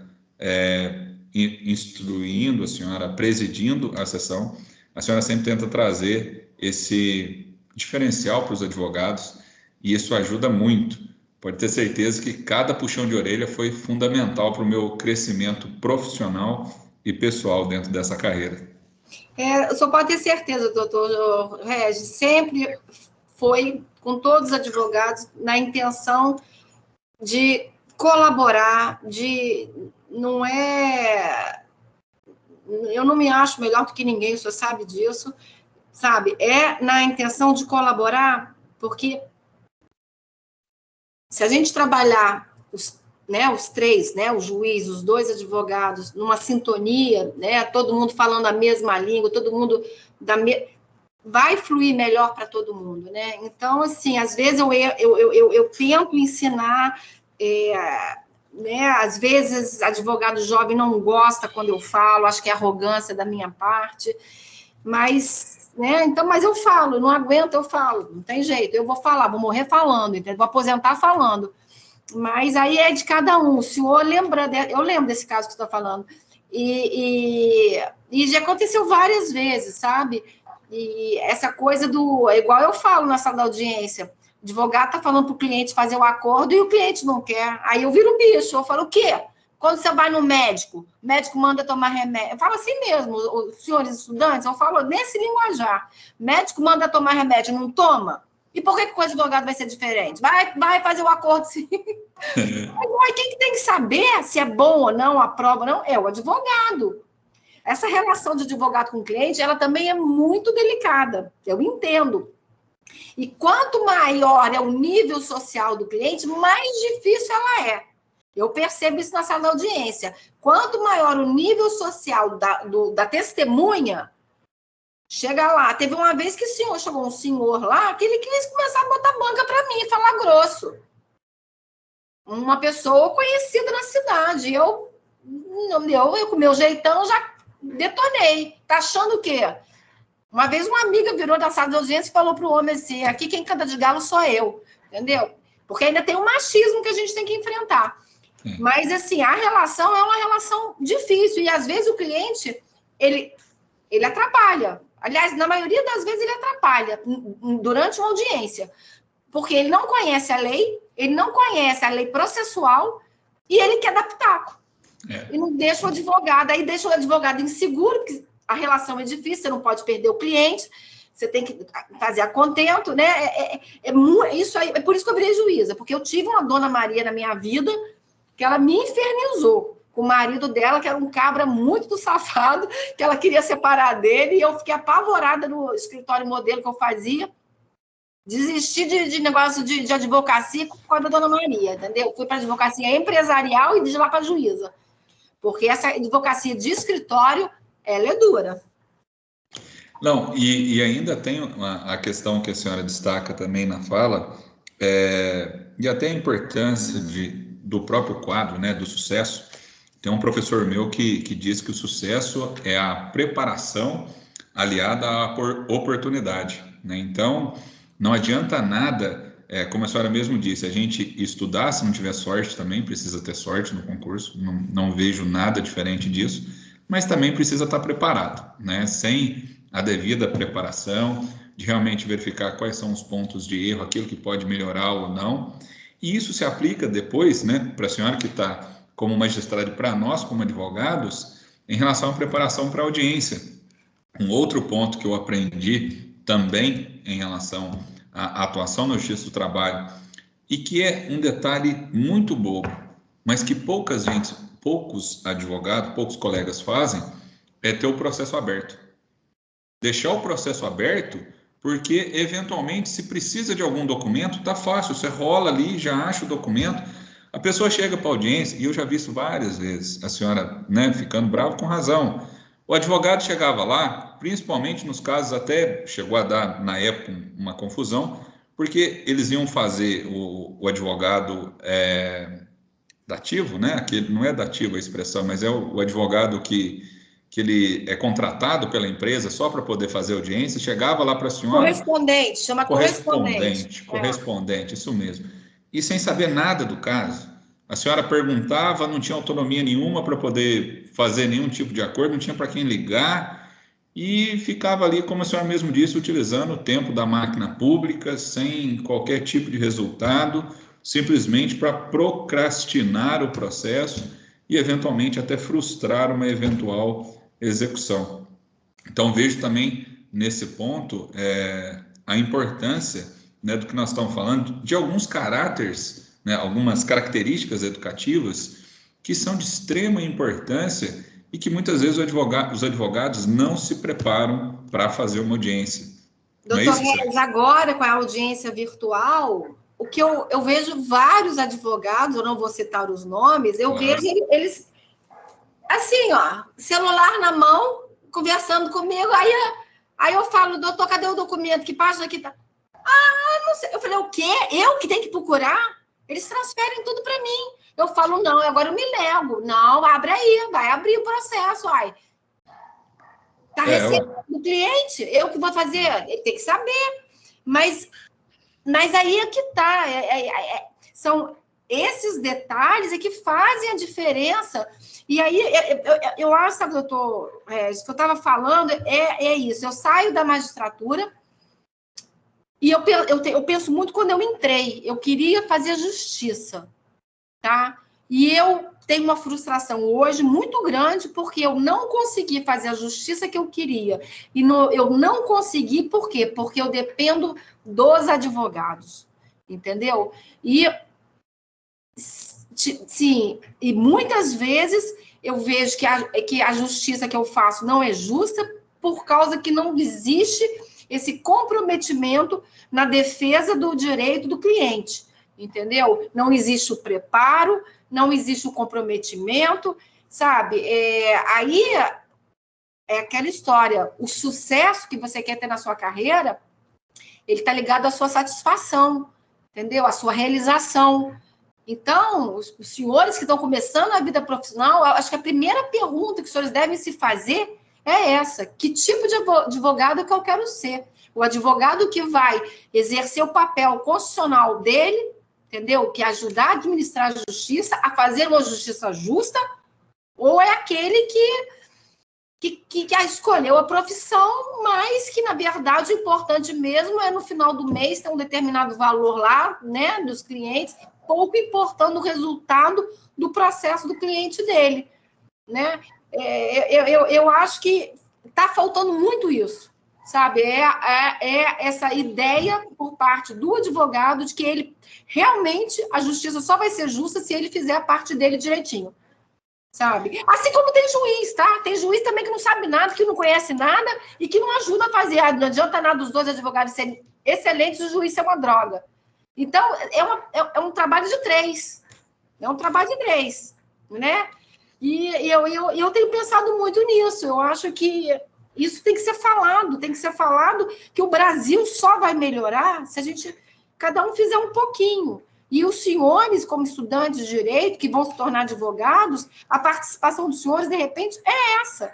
[SPEAKER 2] instruindo, a senhora presidindo a sessão. A senhora sempre tenta trazer esse diferencial para os advogados e isso ajuda muito. Pode ter certeza que cada puxão de orelha foi fundamental para o meu crescimento profissional e pessoal dentro dessa carreira.
[SPEAKER 1] O senhor pode ter certeza, doutor Regis, sempre foi, com todos os advogados, na intenção de colaborar, não é... Eu não me acho melhor do que ninguém, o senhor sabe disso, sabe? É na intenção de colaborar, porque se a gente trabalhar os três, né, o juiz, os dois advogados, numa sintonia, né, todo mundo falando a mesma língua, todo mundo vai fluir melhor para todo mundo, né? Então, assim, às vezes eu tento ensinar, né, às vezes advogado jovem não gosta quando eu falo, acho que é arrogância da minha parte, mas... né? Então, mas eu falo, não aguento, eu falo, não tem jeito, eu vou falar, vou morrer falando, entendeu? Vou aposentar falando, mas aí é de cada um. O senhor lembra, eu lembro desse caso que você está falando, e já aconteceu várias vezes, sabe? E essa coisa igual eu falo na sala da audiência, o advogado está falando para o cliente fazer o acordo e o cliente não quer, aí eu viro bicho, eu falo, o quê? Quando você vai no médico, o médico manda tomar remédio. Eu falo assim mesmo, os senhores estudantes, eu falo nesse linguajar. Médico manda tomar remédio, não toma? E por que o advogado vai ser diferente? Vai fazer o acordo sim. Mas quem tem que saber se é bom ou não, a prova ou não, é o advogado. Essa relação de advogado com cliente, ela também é muito delicada, eu entendo. E quanto maior é o nível social do cliente, mais difícil ela é. Eu percebo isso na sala da audiência. Quanto maior o nível social da testemunha, chega lá. Teve uma vez que chegou um senhor lá, que ele quis começar a botar banca para mim, falar grosso. Uma pessoa conhecida na cidade. Eu com meu jeitão, já detonei. Tá achando o quê? Uma vez uma amiga virou da sala de audiência e falou para o homem assim, aqui quem canta de galo sou eu. Entendeu? Porque ainda tem um machismo que a gente tem que enfrentar. Mas, assim, a relação é uma relação difícil. E, às vezes, o cliente ele atrapalha. Aliás, na maioria das vezes ele atrapalha durante uma audiência, porque ele não conhece a lei, ele não conhece a lei processual e ele quer dar pitaco. E não deixa o advogado, aí deixa o advogado inseguro, porque a relação é difícil, você não pode perder o cliente, você tem que fazer a contento, né? Isso aí, é por isso que eu virei juíza, porque eu tive uma Dona Maria na minha vida que ela me infernizou com o marido dela, que era um cabra muito safado, que ela queria separar dele, e eu fiquei apavorada no escritório modelo que eu fazia, desisti de negócio de advocacia com a Dona Maria, entendeu? Fui para a advocacia empresarial e de lá para a juíza, porque essa advocacia de escritório, ela é dura.
[SPEAKER 2] Não, e ainda tem a questão que a senhora destaca também na fala, e até a importância do próprio quadro, né, do sucesso. Tem um professor meu que diz que o sucesso é a preparação aliada à oportunidade, né? Então, não adianta nada, como a senhora mesmo disse, a gente estudar, se não tiver sorte também, precisa ter sorte no concurso, não vejo nada diferente disso, mas também precisa estar preparado, né? Sem a devida preparação, de realmente verificar quais são os pontos de erro, aquilo que pode melhorar ou não. E isso se aplica depois, né, para a senhora que está como magistrado e para nós como advogados, em relação à preparação para a audiência. Um outro ponto que eu aprendi também em relação à atuação na Justiça do Trabalho, e que é um detalhe muito bobo, mas que poucos advogados, poucos colegas fazem, é ter o processo aberto. Deixar o processo aberto, porque eventualmente se precisa de algum documento, tá fácil, você rola ali, já acha o documento, a pessoa chega para a audiência, e eu já vi isso várias vezes, a senhora, né, ficando brava com razão. O advogado chegava lá, principalmente nos casos, até chegou a dar, na época, uma confusão, porque eles iam fazer o advogado dativo, né? Aquele, não é dativo a expressão, mas é o advogado que ele é contratado pela empresa só para poder fazer audiência, chegava lá para a senhora...
[SPEAKER 1] Correspondente, chama correspondente.
[SPEAKER 2] Correspondente, isso mesmo. E sem saber nada do caso. A senhora perguntava, não tinha autonomia nenhuma para poder fazer nenhum tipo de acordo, não tinha para quem ligar, e ficava ali, como a senhora mesmo disse, utilizando o tempo da máquina pública, sem qualquer tipo de resultado, simplesmente para procrastinar o processo e, eventualmente, até frustrar uma eventual execução. Então, vejo também, nesse ponto, a importância, né, do que nós estamos falando, de alguns caráteres, né, algumas características educativas que são de extrema importância e que muitas vezes os advogados não se preparam para fazer uma audiência.
[SPEAKER 1] Doutor Reis, agora com a audiência virtual, o que eu vejo vários advogados, eu não vou citar os nomes, eu vejo eles assim, ó, celular na mão, conversando comigo, aí eu falo, doutor, cadê o documento? Que página que tá? Não sei. Eu falei, o quê? Eu que tenho que procurar? Eles transferem tudo para mim. Eu falo, não, agora eu me lembro. Não, abre aí, vai abrir o processo, ai. Tá recebendo do cliente, eu que vou fazer, ele tem que saber. Mas aí é que tá. São esses detalhes que fazem a diferença. E aí, eu acho, sabe, doutor, isso que eu estava falando, é isso. Eu saio da magistratura e eu penso muito quando eu entrei. Eu queria fazer justiça, tá? E eu tenho uma frustração hoje muito grande porque eu não consegui fazer a justiça que eu queria. E eu não consegui, por quê? Porque eu dependo dos advogados, entendeu? E, sim, e muitas vezes eu vejo que a justiça que eu faço não é justa por causa que não existe esse comprometimento na defesa do direito do cliente, entendeu? Não existe o preparo, não existe o comprometimento, sabe? Aí é aquela história, o sucesso que você quer ter na sua carreira, ele está ligado à sua satisfação, entendeu? À sua realização. Então, os senhores que estão começando a vida profissional, acho que a primeira pergunta que os senhores devem se fazer é essa: que tipo de advogado que eu quero ser? O advogado que vai exercer o papel constitucional dele, entendeu? Que é ajudar a administrar a justiça, a fazer uma justiça justa, ou é aquele que que escolheu a profissão, mas que, na verdade, o importante mesmo é, no final do mês, ter um determinado valor lá, né, dos clientes, pouco importando o resultado do processo do cliente dele, né? Eu acho que está faltando muito isso, sabe? Essa ideia por parte do advogado de que ele realmente, a justiça só vai ser justa se ele fizer a parte dele direitinho, sabe? Assim como tem juiz, tá? Tem juiz também que não sabe nada, que não conhece nada e que não ajuda a fazer. Não adianta nada os dois advogados serem excelentes e o juiz ser uma droga. Então, é um trabalho de três. É um trabalho de três, né? E eu tenho pensado muito nisso. Eu acho que isso tem que ser falado que o Brasil só vai melhorar se a gente, cada um fizer um pouquinho. E os senhores, como estudantes de direito, que vão se tornar advogados, a participação dos senhores, de repente, é essa.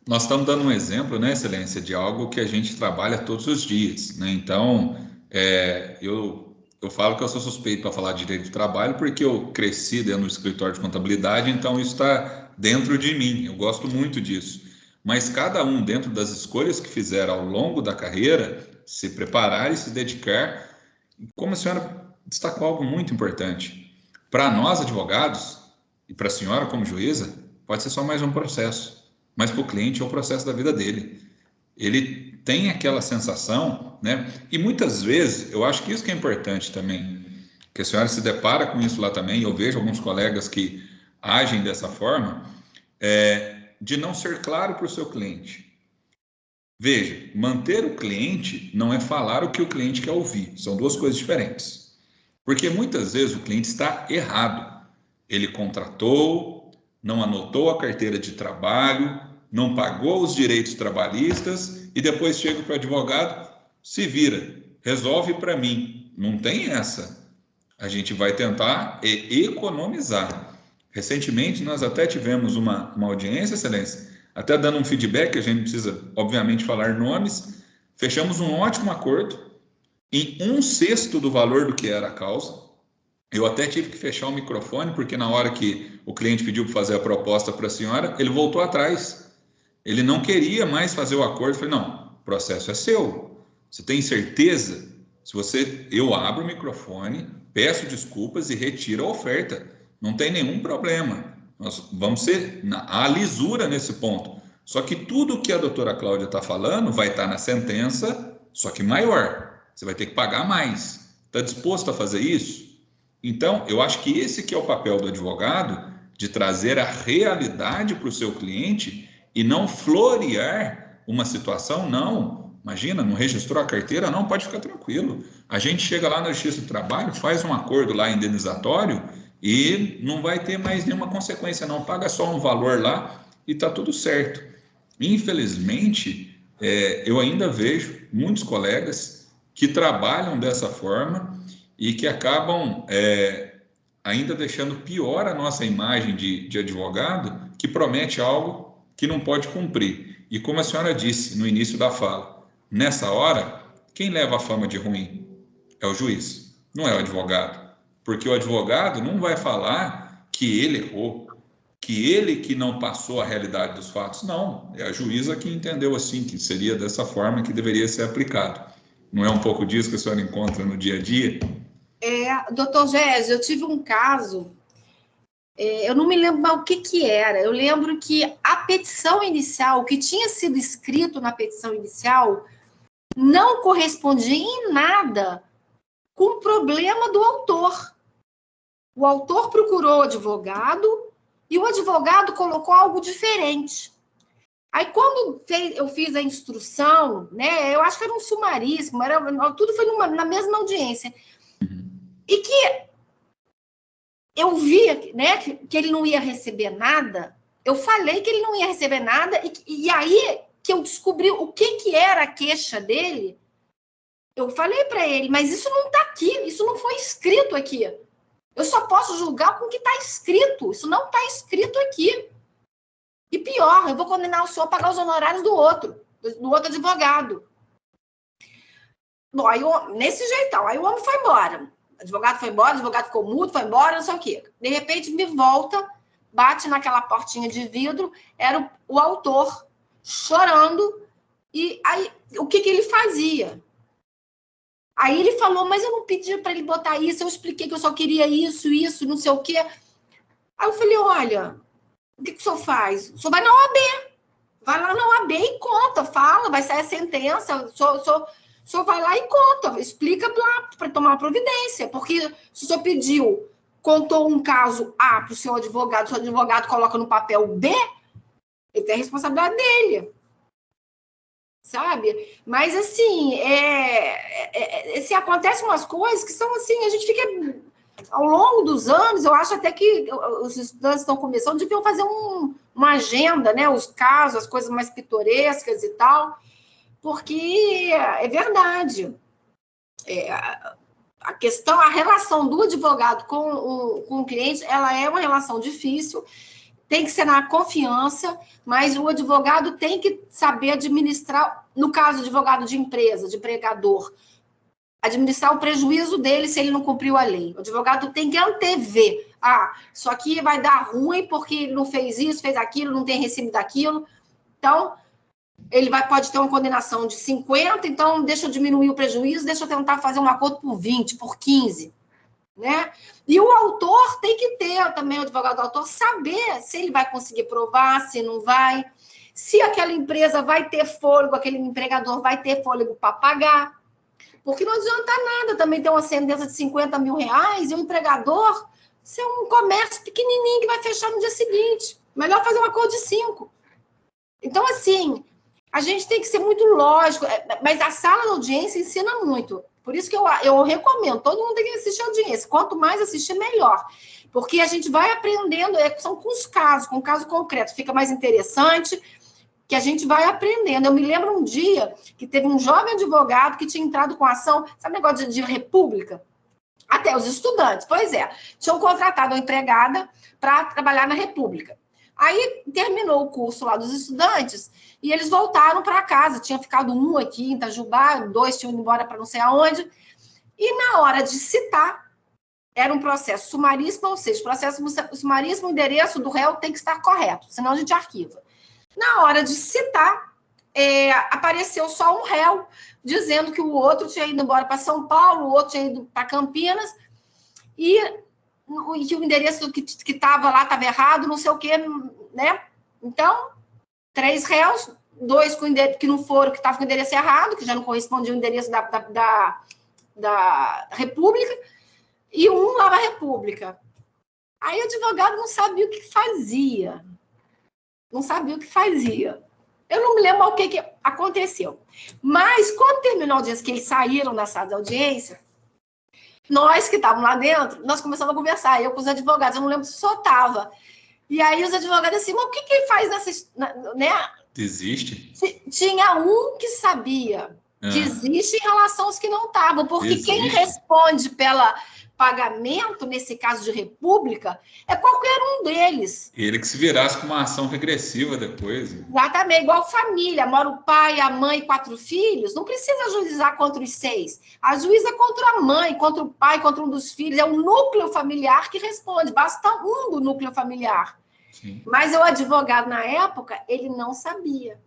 [SPEAKER 2] Nós estamos dando um exemplo, né, Excelência, de algo que a gente trabalha todos os dias, né? Então, eu falo que eu sou suspeito para falar de direito do trabalho porque eu cresci dentro do escritório de contabilidade, então isso está dentro de mim, eu gosto muito disso. Mas cada um, dentro das escolhas que fizer ao longo da carreira, se preparar e se dedicar. Como a senhora destacou algo muito importante, para nós advogados e para a senhora como juíza, pode ser só mais um processo, mas para o cliente é o processo da vida dele. Ele tem aquela sensação, né? E muitas vezes, eu acho que isso que é importante também, que a senhora se depara com isso lá também, eu vejo alguns colegas que agem dessa forma, de não ser claro para o seu cliente. Veja, manter o cliente não é falar o que o cliente quer ouvir, são duas coisas diferentes. Porque muitas vezes o cliente está errado. Ele contratou, não anotou a carteira de trabalho, não pagou os direitos trabalhistas e depois chega para o advogado, se vira, resolve para mim. Não tem essa. A gente vai tentar economizar. Recentemente nós até tivemos uma audiência, Excelência, até dando um feedback, a gente não precisa, obviamente, falar nomes, fechamos um ótimo acordo em 1/6 do valor do que era a causa. Eu até tive que fechar o microfone, porque na hora que o cliente pediu para fazer a proposta para a senhora, ele voltou atrás. Ele não queria mais fazer o acordo. Eu falei, não, o processo é seu. Você tem certeza? Eu abro o microfone, peço desculpas e retiro a oferta. Não tem nenhum problema. Nós vamos ser a lisura nesse ponto. Só que tudo que a doutora Cláudia está falando vai estar na sentença, só que maior. Você vai ter que pagar mais. Está disposto a fazer isso? Então, eu acho que esse que é o papel do advogado, de trazer a realidade para o seu cliente e não florear uma situação, não. Imagina, não registrou a carteira? Não, pode ficar tranquilo. A gente chega lá na Justiça do Trabalho, faz um acordo lá indenizatório e não vai ter mais nenhuma consequência, não. Paga só um valor lá e está tudo certo. Infelizmente, eu ainda vejo muitos colegas que trabalham dessa forma e que acabam ainda deixando pior a nossa imagem de advogado, que promete algo que não pode cumprir. E como a senhora disse no início da fala, nessa hora, quem leva a fama de ruim é o juiz, não é o advogado. Porque o advogado não vai falar que ele errou, que ele que não passou a realidade dos fatos. Não, é a juíza que entendeu assim, que seria dessa forma que deveria ser aplicado. Não é um pouco disso que a senhora encontra no dia a dia?
[SPEAKER 1] Doutor Gésio, eu tive um caso, eu não me lembro mais o que era. Eu lembro que a petição inicial, o que tinha sido escrito na petição inicial, não correspondia em nada com o problema do autor. O autor procurou o advogado e o advogado colocou algo diferente. Aí, quando eu fiz a instrução, né, eu acho que era um sumaríssimo, tudo foi na mesma audiência. E que eu vi, né, que ele não ia receber nada. Eu falei que ele não ia receber nada, e aí que eu descobri o que era a queixa dele. Eu falei para ele, mas isso não está aqui, isso não foi escrito aqui. Eu só posso julgar com o que está escrito, isso não está escrito aqui. E pior, eu vou condenar o senhor a pagar os honorários do outro advogado. Bom, aí, nesse jeitão, aí o homem foi embora. O advogado foi embora, o advogado ficou mudo, foi embora, não sei o quê. De repente, me volta bate naquela portinha de vidro, era o autor chorando. E aí, o que ele fazia? Aí ele falou, mas eu não pedi para ele botar isso, eu expliquei que eu só queria isso, não sei o quê. Aí eu falei, olha, o que o senhor faz? O senhor vai na OAB. Vai lá na OAB e conta, fala, vai sair a sentença, o senhor vai lá e conta, explica lá para tomar uma providência, porque se o senhor pediu, contou um caso A para o seu advogado coloca no papel B, ele tem a responsabilidade dele, sabe? Mas, assim, se acontecem umas coisas que são assim, a gente fica... Ao longo dos anos, eu acho até que os estudantes estão começando, deviam fazer uma agenda, né? Os casos, as coisas mais pitorescas e tal, porque é verdade. A questão, a relação do advogado com o cliente, ela é uma relação difícil, tem que ser na confiança, mas o advogado tem que saber administrar, no caso, advogado de empresa, de empregador, administrar o prejuízo dele se ele não cumpriu a lei. O advogado tem que antever. Isso aqui vai dar ruim porque ele não fez isso, fez aquilo, não tem recibo daquilo. Então, ele pode ter uma condenação de 50, então deixa eu diminuir o prejuízo, deixa eu tentar fazer um acordo por 20, por 15. Né? E o autor tem que ter também, o advogado do autor, saber se ele vai conseguir provar, se não vai, se aquela empresa vai ter fôlego, aquele empregador vai ter fôlego para pagar. Porque não adianta nada também ter uma sentença de 50 mil reais e o empregador ser um comércio pequenininho que vai fechar no dia seguinte. Melhor fazer um acordo de 5. Então, assim, a gente tem que ser muito lógico, mas a sala de audiência ensina muito. Por isso que eu recomendo, todo mundo tem que assistir a audiência. Quanto mais assistir, melhor. Porque a gente vai aprendendo, são com os casos, com o caso concreto, fica mais interessante, que a gente vai aprendendo. Eu me lembro um dia que teve um jovem advogado que tinha entrado com ação, sabe o negócio de república? Até os estudantes, pois é, tinham contratado uma empregada para trabalhar na república. Aí terminou o curso lá dos estudantes e eles voltaram para casa, tinha ficado um aqui em Itajubá, 2 tinham ido embora para não sei aonde, e na hora de citar, era um processo sumaríssimo, ou seja, processo sumaríssimo, o endereço do réu tem que estar correto, senão a gente arquiva. Na hora de citar, apareceu só um réu, dizendo que o outro tinha ido embora para São Paulo, o outro tinha ido para Campinas, e que o endereço que estava lá estava errado, não sei o quê, né? Então, 3 réus, 2 que não foram, que estavam com o endereço errado, que já não correspondia ao endereço da República, e um lá na República. Aí o advogado não sabia o que fazia. Não sabia o que fazia. Eu não me lembro o que aconteceu. Mas, quando terminou a audiência, que eles saíram da sala de audiência, nós que estávamos lá dentro, nós começamos a conversar, eu com os advogados, eu não lembro se só estava. E aí os advogados assim, mas o que ele faz nessa... Né?
[SPEAKER 2] Desiste?
[SPEAKER 1] Tinha um que sabia. Desiste em relação aos que não estavam, porque
[SPEAKER 2] Desiste.
[SPEAKER 1] Quem responde pela pagamento, nesse caso de república, é qualquer um deles.
[SPEAKER 2] Ele que se virasse com uma ação regressiva depois.
[SPEAKER 1] Exatamente, igual família, mora o pai, a mãe e 4 filhos, não precisa ajuizar contra os 6. Ajuiza contra a mãe, contra o pai, contra um dos filhos, é o núcleo familiar que responde, basta um do núcleo familiar.
[SPEAKER 2] Sim.
[SPEAKER 1] Mas o advogado, na época, ele não sabia.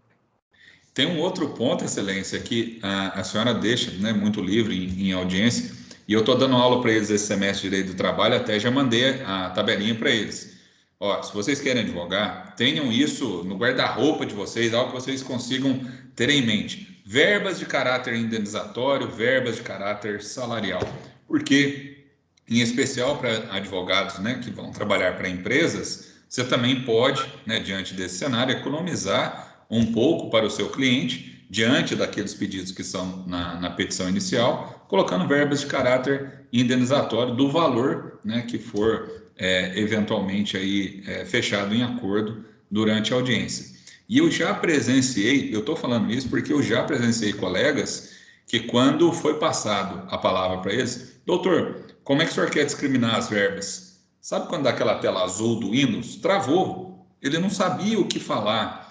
[SPEAKER 2] Tem um outro ponto, Excelência, que a senhora deixa, né, muito livre em audiência, e eu estou dando aula para eles esse semestre de Direito do Trabalho, até já mandei a tabelinha para eles. Ó, se vocês querem advogar, tenham isso no guarda-roupa de vocês, algo que vocês consigam ter em mente. Verbas de caráter indenizatório, verbas de caráter salarial. Porque, em especial para advogados, né, que vão trabalhar para empresas, você também pode, né, diante desse cenário, economizar um pouco para o seu cliente, diante daqueles pedidos que são na petição inicial, colocando verbas de caráter indenizatório do valor, né, que for eventualmente aí, fechado em acordo durante a audiência. E eu já presenciei, eu estou falando isso porque eu já presenciei colegas que quando foi passado a palavra para eles, doutor, como é que o senhor quer discriminar as verbas? Sabe quando dá aquela tela azul do Windows? Travou, ele não sabia o que falar.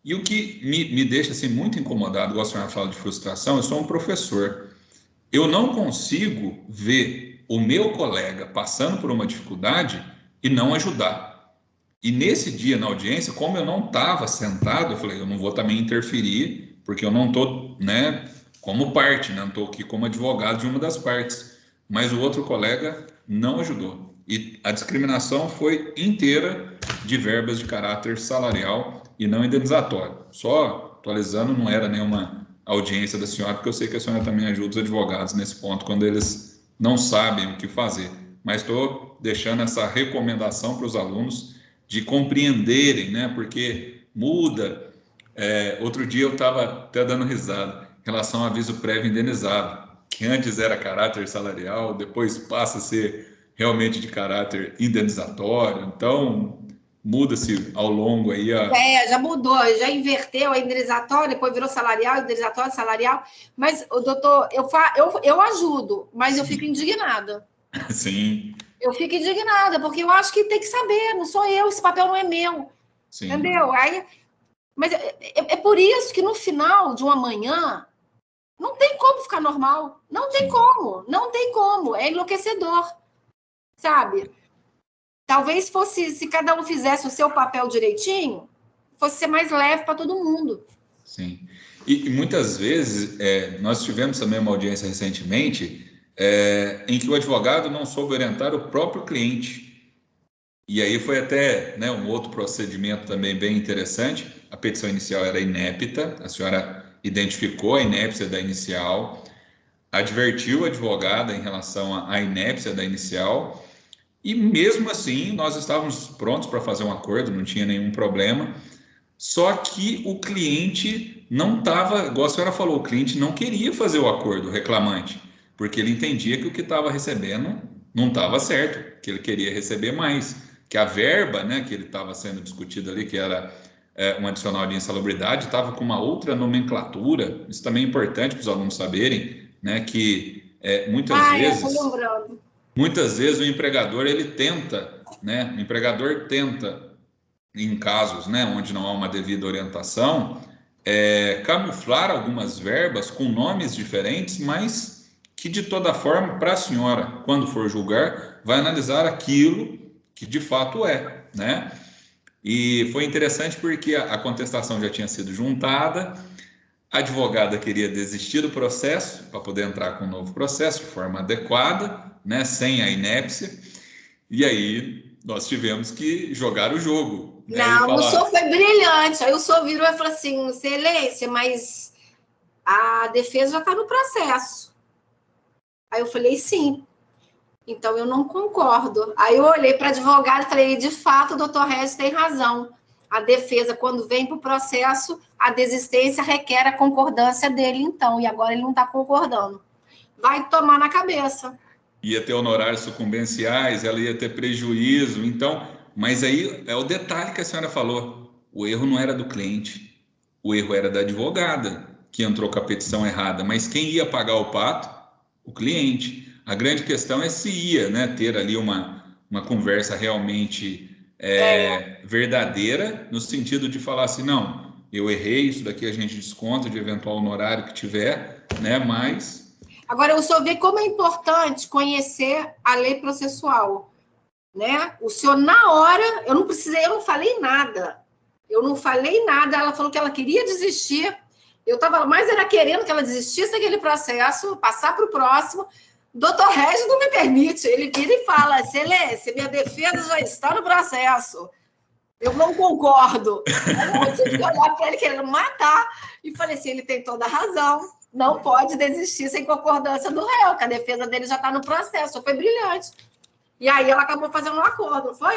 [SPEAKER 2] E o que me deixa assim, muito incomodado, igual a senhora fala de frustração, eu sou um professor. Eu não consigo ver o meu colega passando por uma dificuldade e não ajudar. E nesse dia, na audiência, como eu não estava sentado, eu falei, eu não vou também interferir, porque eu não estou, né, como parte, né, não estou aqui como advogado de uma das partes. Mas o outro colega não ajudou. E a discriminação foi inteira de verbas de caráter salarial e não indenizatório. Só atualizando, não era nenhuma audiência da senhora, porque eu sei que a senhora também ajuda os advogados nesse ponto, quando eles não sabem o que fazer. Mas estou deixando essa recomendação para os alunos de compreenderem, né? Porque muda. Outro dia eu estava até dando risada em relação ao aviso prévio indenizado, que antes era caráter salarial, depois passa a ser realmente de caráter indenizatório. Então, muda-se ao longo aí
[SPEAKER 1] Já mudou, já inverteu a indenizatória, depois virou salarial, indenizatório, salarial. Mas, doutor, eu ajudo, mas eu fico indignada.
[SPEAKER 2] Sim.
[SPEAKER 1] Eu fico indignada, porque eu acho que tem que saber, não sou eu, esse papel não é meu. Sim. Entendeu? Aí, mas é por isso que no final de uma manhã não tem como ficar normal. Não tem como, não tem como. É enlouquecedor, sabe? Talvez fosse, se cada um fizesse o seu papel direitinho, fosse ser mais leve para todo mundo.
[SPEAKER 2] Sim. E muitas vezes, nós tivemos também uma audiência recentemente em que o advogado não soube orientar o próprio cliente. E aí foi até, né, um outro procedimento também bem interessante. A petição inicial era inépita, a senhora identificou a inépcia da inicial, advertiu a advogada em relação à inépcia da inicial, e mesmo assim nós estávamos prontos para fazer um acordo, não tinha nenhum problema, só que o cliente não estava, igual a senhora falou, o cliente não queria fazer o acordo, o reclamante, porque ele entendia que o que estava recebendo não estava certo, que ele queria receber mais, que a verba, né, que ele estava sendo discutida ali, que era um adicional de insalubridade, estava com uma outra nomenclatura. Isso também é importante para os alunos saberem, né, que muitas vezes o empregador ele tenta, né, o empregador tenta, em casos, né, onde não há uma devida orientação, camuflar algumas verbas com nomes diferentes, mas que de toda forma, para a senhora, quando for julgar, vai analisar aquilo que de fato é, né? E foi interessante porque a contestação já tinha sido juntada, a advogada queria desistir do processo para poder entrar com um novo processo de forma adequada, né, sem a inépcia, e aí nós tivemos que jogar o jogo.
[SPEAKER 1] Né, não, o senhor foi brilhante. Aí o senhor virou e falou assim, Excelência, mas a defesa já está no processo. Aí eu falei, sim. Então, eu não concordo. Aí eu olhei para a advogada e falei, de fato, o doutor Regis tem razão. A defesa, quando vem para o processo, a desistência requer a concordância dele, então. E agora ele não está concordando. Vai tomar na cabeça.
[SPEAKER 2] Ia ter honorários sucumbenciais, ela ia ter prejuízo. Então, mas aí é o detalhe que a senhora falou. O erro não era do cliente. O erro era da advogada, que entrou com a petição errada. Mas quem ia pagar o pato? O cliente. A grande questão é se ia, né, ter ali uma conversa realmente verdadeira, no sentido de falar assim, não, eu errei, isso daqui a gente desconta de eventual honorário que tiver, né, mas...
[SPEAKER 1] Agora, o senhor vê como é importante conhecer a lei processual, né? O senhor, na hora, eu não falei nada. Ela falou que ela queria desistir, eu estava mais era querendo que ela desistisse daquele processo, passar para o próximo. Doutor Regis não me permite. Ele vira e fala, Excelência, minha defesa já está no processo. Eu não concordo. Eu tive que olhar para ele querendo matar. E falei assim, ele tem toda a razão. Não pode desistir sem concordância do réu, que a defesa dele já está no processo. Foi brilhante. E aí ela acabou fazendo um acordo, não foi?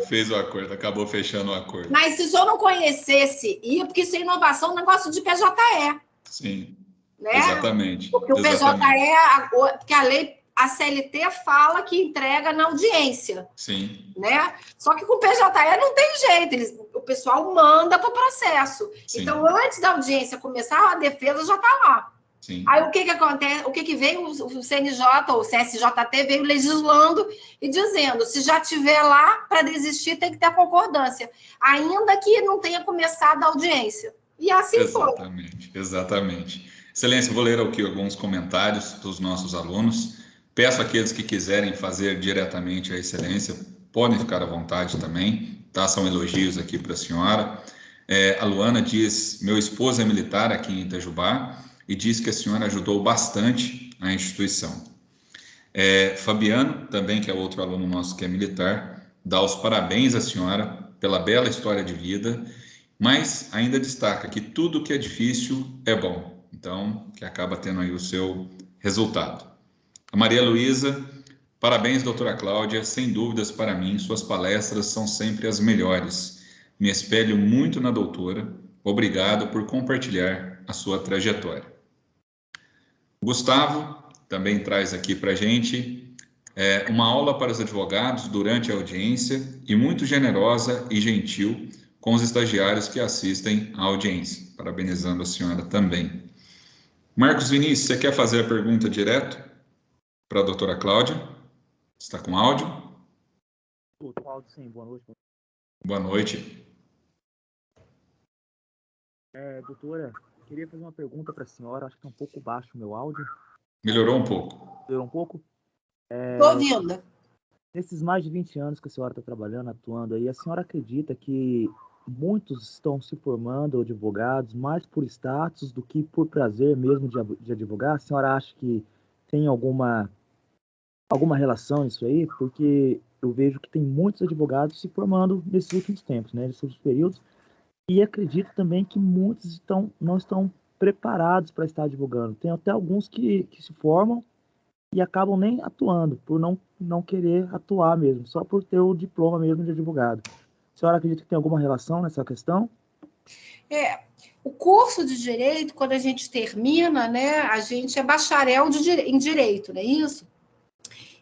[SPEAKER 2] Fez o acordo, acabou fechando o acordo.
[SPEAKER 1] Mas se o senhor não conhecesse, porque isso é inovação, um negócio de PJE.
[SPEAKER 2] Sim,
[SPEAKER 1] né?
[SPEAKER 2] Exatamente.
[SPEAKER 1] Porque o PJE, porque a lei, a CLT fala que entrega na audiência.
[SPEAKER 2] Sim.
[SPEAKER 1] Né? Só que com o PJE não tem jeito, o pessoal manda para o processo. Sim. Então, antes da audiência começar, a defesa já está lá.
[SPEAKER 2] Sim.
[SPEAKER 1] Aí o que acontece? O que veio o CNJ ou o CSJT veio legislando e dizendo: se já tiver lá, para desistir tem que ter a concordância, ainda que não tenha começado a audiência. E assim
[SPEAKER 2] exatamente, foi. Exatamente. Excelência, vou ler aqui alguns comentários dos nossos alunos. Peço àqueles que quiserem fazer diretamente a Excelência, podem ficar à vontade também. tá? São elogios aqui para a senhora. A Luana diz, meu esposo é militar aqui em Itajubá, e diz que a senhora ajudou bastante a instituição. Fabiano, também, que é outro aluno nosso que é militar, dá os parabéns à senhora pela bela história de vida, mas ainda destaca que tudo que é difícil é bom, então, que acaba tendo aí o seu resultado. A Maria Luísa, parabéns, doutora Cláudia, sem dúvidas para mim, suas palestras são sempre as melhores. Me espelho muito na doutora, obrigado por compartilhar a sua trajetória. Gustavo também traz aqui para a gente uma aula para os advogados durante a audiência e muito generosa e gentil com os estagiários que assistem à audiência. Parabenizando a senhora também. Marcos Vinícius, você quer fazer a pergunta direto para a doutora Cláudia? Está com áudio?
[SPEAKER 4] Estou com áudio, sim. Boa noite.
[SPEAKER 2] Boa noite.
[SPEAKER 4] Doutora, queria fazer uma pergunta para a senhora. Acho que está um pouco baixo o meu áudio.
[SPEAKER 2] Melhorou um pouco.
[SPEAKER 4] Melhorou um pouco?
[SPEAKER 1] Estou ouvindo.
[SPEAKER 4] Nesses mais de 20 anos que a senhora está trabalhando, atuando aí, a senhora acredita que muitos estão se formando advogados mais por status do que por prazer mesmo de advogar? A senhora acha que tem alguma relação nisso aí? Porque eu vejo que tem muitos advogados se formando nesses últimos tempos, né, nesses últimos períodos, e acredito também que muitos não estão preparados para estar advogando. Tem até alguns que se formam e acabam nem atuando, por não querer atuar mesmo, só por ter o diploma mesmo de advogado. A senhora acredita que tem alguma relação nessa questão?
[SPEAKER 1] O curso de Direito, quando a gente termina, né, a gente é bacharel em Direito, não é isso?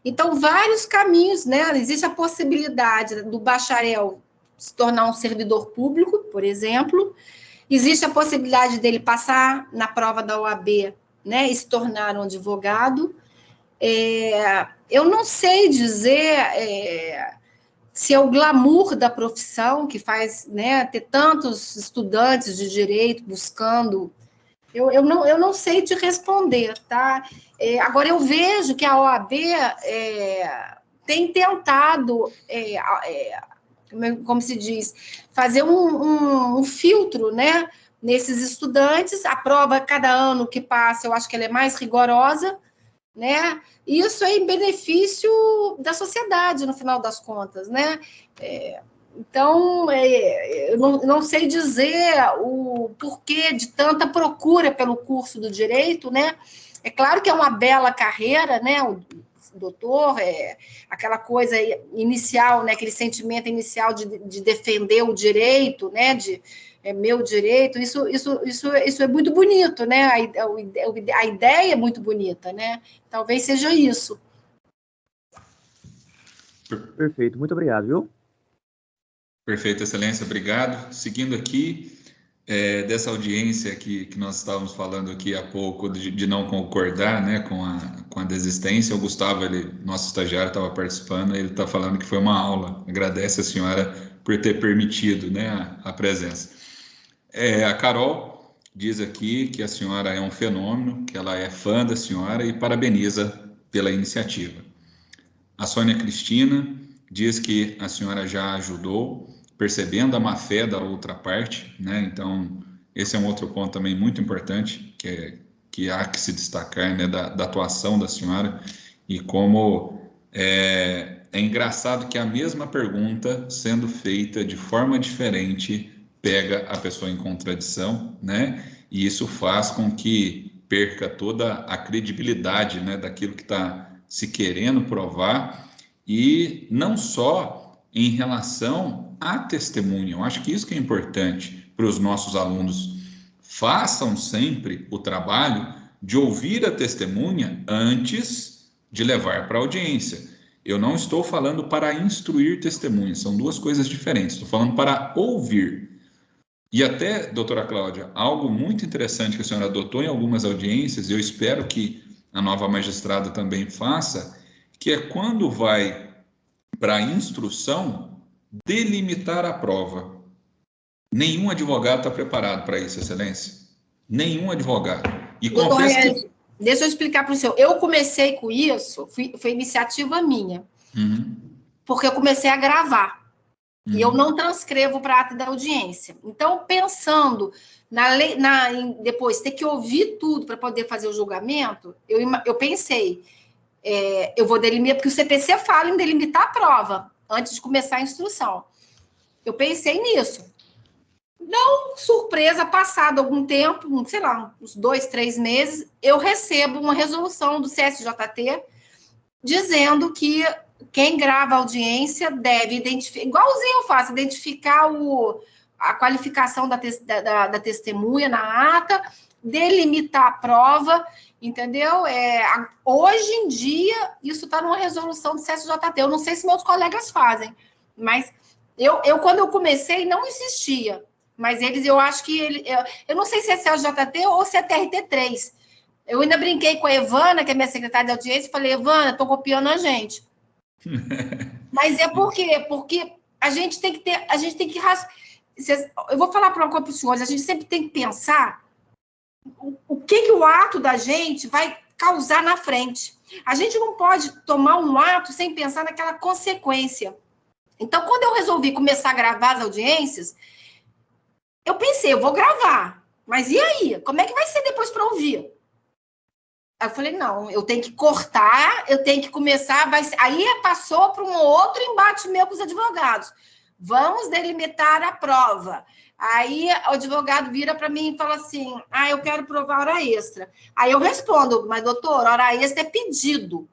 [SPEAKER 1] Então, vários caminhos, né? Existe a possibilidade do bacharel se tornar um servidor público, por exemplo. Existe a possibilidade dele passar na prova da OAB, né, e se tornar um advogado. Eu não sei dizer se é o glamour da profissão que faz, né, ter tantos estudantes de direito buscando. Eu não sei te responder, tá? Agora, eu vejo que a OAB tem tentado, como se diz, fazer um filtro, né, nesses estudantes. A prova, cada ano que passa, eu acho que ela é mais rigorosa, né? Isso é em benefício da sociedade, no final das contas, né? Então, eu não sei dizer o porquê de tanta procura pelo curso do direito, né? É claro que é uma bela carreira, né? O doutor, aquela coisa inicial, né? Aquele sentimento inicial de defender o direito, né? Meu direito, isso é muito bonito, né? A ideia é muito bonita, né? Talvez seja isso.
[SPEAKER 4] Perfeito, muito obrigado, viu?
[SPEAKER 2] Perfeito, excelência, obrigado. Seguindo aqui, dessa audiência que nós estávamos falando aqui há pouco, de não concordar, né, com a desistência, o Gustavo, nosso estagiário, estava participando, ele está falando que foi uma aula. Agradece a senhora por ter permitido, né, a presença. A Carol diz aqui que a senhora é um fenômeno, que ela é fã da senhora e parabeniza pela iniciativa. A Sônia Cristina diz que a senhora já ajudou, percebendo a má-fé da outra parte, né? Então, esse é um outro ponto também muito importante, que há que se destacar, né, da atuação da senhora, e como é engraçado que a mesma pergunta, sendo feita de forma diferente, pega a pessoa em contradição, né? E isso faz com que perca toda a credibilidade, né, daquilo que está se querendo provar, e não só em relação à testemunha. Eu acho que isso que é importante para os nossos alunos. Façam sempre o trabalho de ouvir a testemunha antes de levar para a audiência. Eu não estou falando para instruir testemunhas, são duas coisas diferentes. Estou falando para ouvir. E até, doutora Cláudia, algo muito interessante que a senhora adotou em algumas audiências, e eu espero que a nova magistrada também faça, que é quando vai para a instrução, delimitar a prova. Nenhum advogado está preparado para isso, excelência. Nenhum advogado. E confesso que...
[SPEAKER 1] Deixa eu explicar para o senhor. Eu comecei com isso, foi iniciativa minha.
[SPEAKER 2] Uhum.
[SPEAKER 1] Porque eu comecei a gravar. E eu não transcrevo para ata da audiência. Então, pensando em depois ter que ouvir tudo para poder fazer o julgamento, eu pensei, eu vou delimitar, porque o CPC fala em delimitar a prova antes de começar a instrução. Eu pensei nisso. Não, surpresa, passado algum tempo, sei lá, uns 2, 3 meses, eu recebo uma resolução do CSJT dizendo que quem grava a audiência deve identificar, igualzinho eu faço, identificar a qualificação da testemunha na ata, delimitar a prova, entendeu? Hoje em dia, isso está numa resolução do CSJT. Eu não sei se meus colegas fazem, mas quando eu comecei, não existia. Mas eu acho que eu não sei se é CSJT ou se é TRT3. Eu ainda brinquei com a Evana, que é minha secretária de audiência, e falei, Evana, estou copiando a gente. Mas por quê? Porque a gente tem que eu vou falar para uma coisa para os senhores, a gente sempre tem que pensar o que o ato da gente vai causar na frente. A gente não pode tomar um ato sem pensar naquela consequência. Então, quando eu resolvi começar a gravar as audiências, eu pensei, eu vou gravar, mas e aí? Como é que vai ser depois para ouvir? Aí eu falei, não, eu tenho que cortar, eu tenho que começar, aí passou para um outro embate meu com os advogados. Vamos delimitar a prova. Aí o advogado vira para mim e fala assim, eu quero provar hora extra. Aí eu respondo, mas doutor, hora extra é pedido.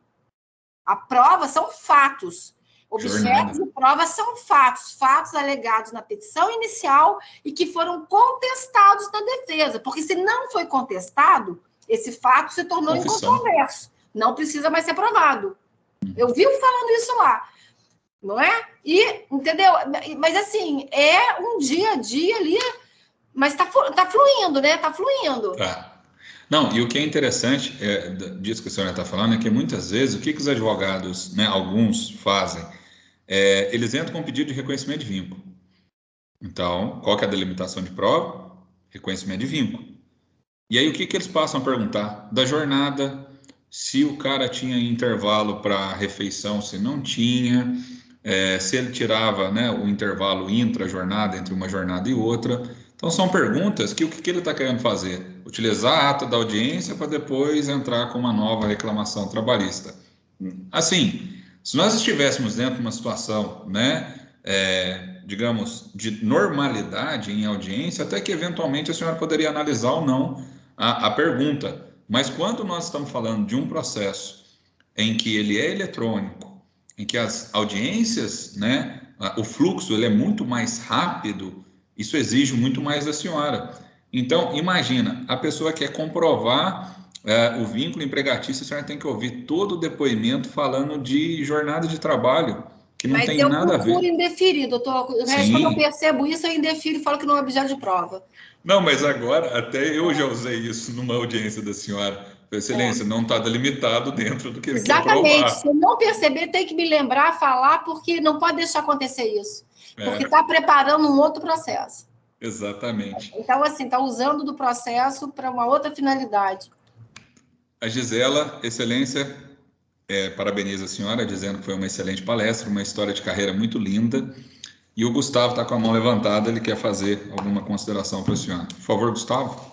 [SPEAKER 1] A prova são fatos. Objetos de prova são fatos alegados na petição inicial e que foram contestados na defesa. Porque se não foi contestado, esse fato se tornou incontroverso. Não precisa mais ser provado. Eu vivo falando isso lá. Não é? Entendeu? Mas, assim, é um dia a dia ali, mas tá fluindo, né? Tá fluindo.
[SPEAKER 2] Tá. Não, e o que é interessante disso que a senhora está falando é que muitas vezes, o que os advogados, né, alguns fazem, eles entram com um pedido de reconhecimento de vínculo. Então, qual que é a delimitação de prova? Reconhecimento de vínculo. E aí, o que eles passam a perguntar? Da jornada, se o cara tinha intervalo para refeição, se não tinha, se ele tirava, né, o intervalo intra-jornada, entre uma jornada e outra. Então, são perguntas que o que ele está querendo fazer? Utilizar a ata da audiência para depois entrar com uma nova reclamação trabalhista. Assim, se nós estivéssemos dentro de uma situação, né, digamos, de normalidade em audiência, até que eventualmente a senhora poderia analisar ou não a pergunta. Mas quando nós estamos falando de um processo em que ele é eletrônico, em que as audiências, né, o fluxo ele é muito mais rápido, isso exige muito mais da senhora. Então, imagina, a pessoa quer comprovar o vínculo empregatício, a senhora tem que ouvir todo o depoimento falando de jornada de trabalho, que não tem nada a ver.
[SPEAKER 1] Mas eu procuro indeferir, doutor. Quando eu percebo isso, eu indefiro e falo que não é objeto de prova.
[SPEAKER 2] Não, mas agora, até eu já usei isso numa audiência da senhora. Excelência, não está delimitado dentro do que ele quer provar.
[SPEAKER 1] Exatamente. Se eu não perceber, tem que me lembrar, falar, porque não pode deixar acontecer isso. Porque está preparando um outro processo.
[SPEAKER 2] Exatamente.
[SPEAKER 1] Então, assim, está usando do processo para uma outra finalidade.
[SPEAKER 2] A Gisela, excelência, parabeniza a senhora, dizendo que foi uma excelente palestra, uma história de carreira muito linda. E o Gustavo está com a mão levantada, ele quer fazer alguma consideração para a senhora. Por favor, Gustavo.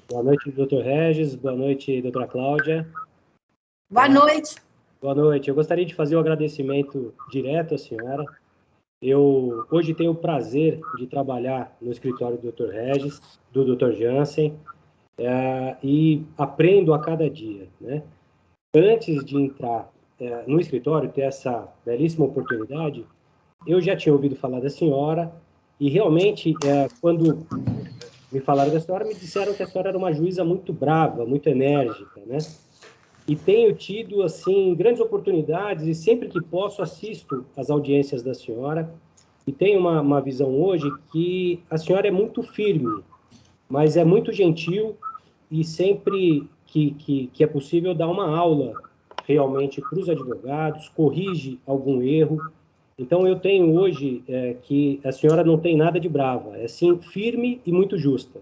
[SPEAKER 5] Boa noite, doutor Regis. Boa noite, doutora Cláudia.
[SPEAKER 1] Boa noite.
[SPEAKER 5] Boa noite. Eu gostaria de fazer um agradecimento direto à senhora. Eu hoje tenho o prazer de trabalhar no escritório do Dr. Regis, do Dr. Jansen, e aprendo a cada dia, né? Antes de entrar no escritório, ter essa belíssima oportunidade, eu já tinha ouvido falar da senhora e realmente, quando me falaram da senhora, me disseram que a senhora era uma juíza muito brava, muito enérgica, né? E tenho tido, assim, grandes oportunidades e sempre que posso assisto às audiências da senhora e tenho uma visão hoje que a senhora é muito firme, mas é muito gentil e sempre que é possível dá uma aula realmente para os advogados, corrige algum erro. Então, eu tenho hoje que a senhora não tem nada de brava, é sim firme e muito justa.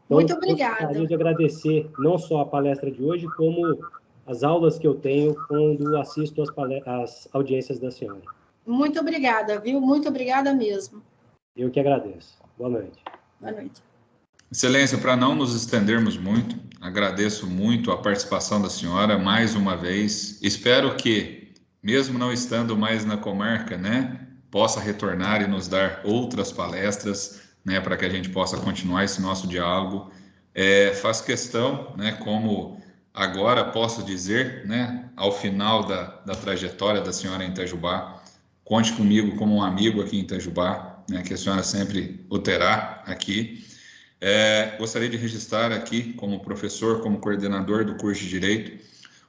[SPEAKER 5] Então,
[SPEAKER 1] muito obrigada.
[SPEAKER 5] Eu gostaria de agradecer não só a palestra de hoje, como as aulas que eu tenho quando assisto às audiências da senhora.
[SPEAKER 1] Muito obrigada, viu? Muito obrigada mesmo.
[SPEAKER 5] Eu que agradeço. Boa noite.
[SPEAKER 1] Boa noite.
[SPEAKER 2] Excelência, para não nos estendermos muito, agradeço muito a participação da senhora mais uma vez. Espero que, mesmo não estando mais na comarca, né, possa retornar e nos dar outras palestras, né, para que a gente possa continuar esse nosso diálogo. Faço questão, né, como agora posso dizer, né, ao final da trajetória da senhora em Itajubá, conte comigo como um amigo aqui em Itajubá, né, que a senhora sempre o terá aqui. Gostaria de registrar aqui, como professor, como coordenador do curso de Direito,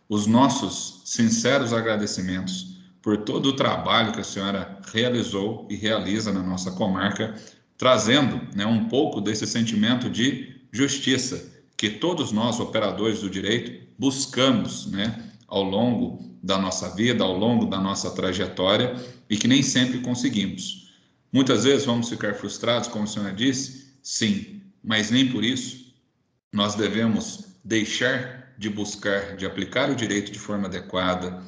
[SPEAKER 2] os nossos sinceros agradecimentos por todo o trabalho que a senhora realizou e realiza na nossa comarca, trazendo, né, um pouco desse sentimento de justiça que todos nós, operadores do direito, buscamos, né, ao longo da nossa vida, ao longo da nossa trajetória, e que nem sempre conseguimos. Muitas vezes vamos ficar frustrados, como a senhora disse, sim, mas nem por isso nós devemos deixar de buscar, de aplicar o direito de forma adequada,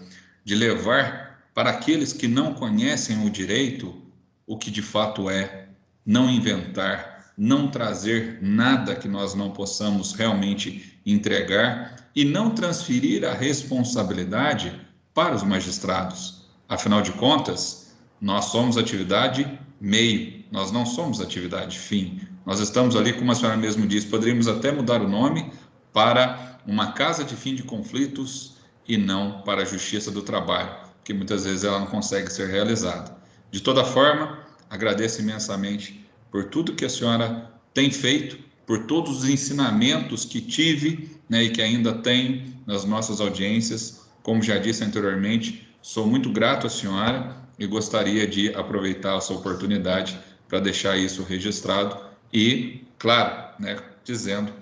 [SPEAKER 2] de levar para aqueles que não conhecem o direito o que de fato é, não inventar, não trazer nada que nós não possamos realmente entregar e não transferir a responsabilidade para os magistrados. Afinal de contas, nós somos atividade meio, nós não somos atividade fim. Nós estamos ali, como a senhora mesmo disse, poderíamos até mudar o nome para uma casa de fim de conflitos e não para a justiça do trabalho, porque muitas vezes ela não consegue ser realizada. De toda forma, agradeço imensamente por tudo que a senhora tem feito, por todos os ensinamentos que tive, né, e que ainda tenho nas nossas audiências. Como já disse anteriormente, sou muito grato à senhora e gostaria de aproveitar essa oportunidade para deixar isso registrado e, claro, né, dizendo,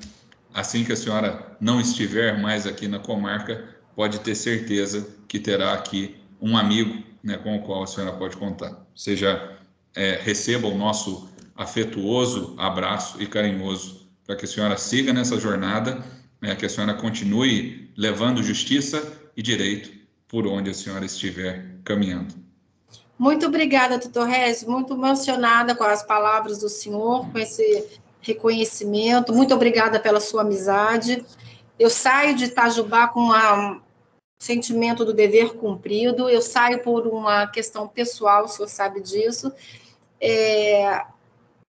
[SPEAKER 2] assim que a senhora não estiver mais aqui na comarca, pode ter certeza que terá aqui um amigo, né, com o qual a senhora pode contar. Receba o nosso afetuoso abraço e carinhoso para que a senhora siga nessa jornada, né, que a senhora continue levando justiça e direito por onde a senhora estiver caminhando.
[SPEAKER 1] Muito obrigada, doutor Regis, muito emocionada com as palavras do senhor, com esse reconhecimento. Muito obrigada pela sua amizade. Eu saio de Itajubá com um sentimento do dever cumprido, eu saio por uma questão pessoal, o senhor sabe disso,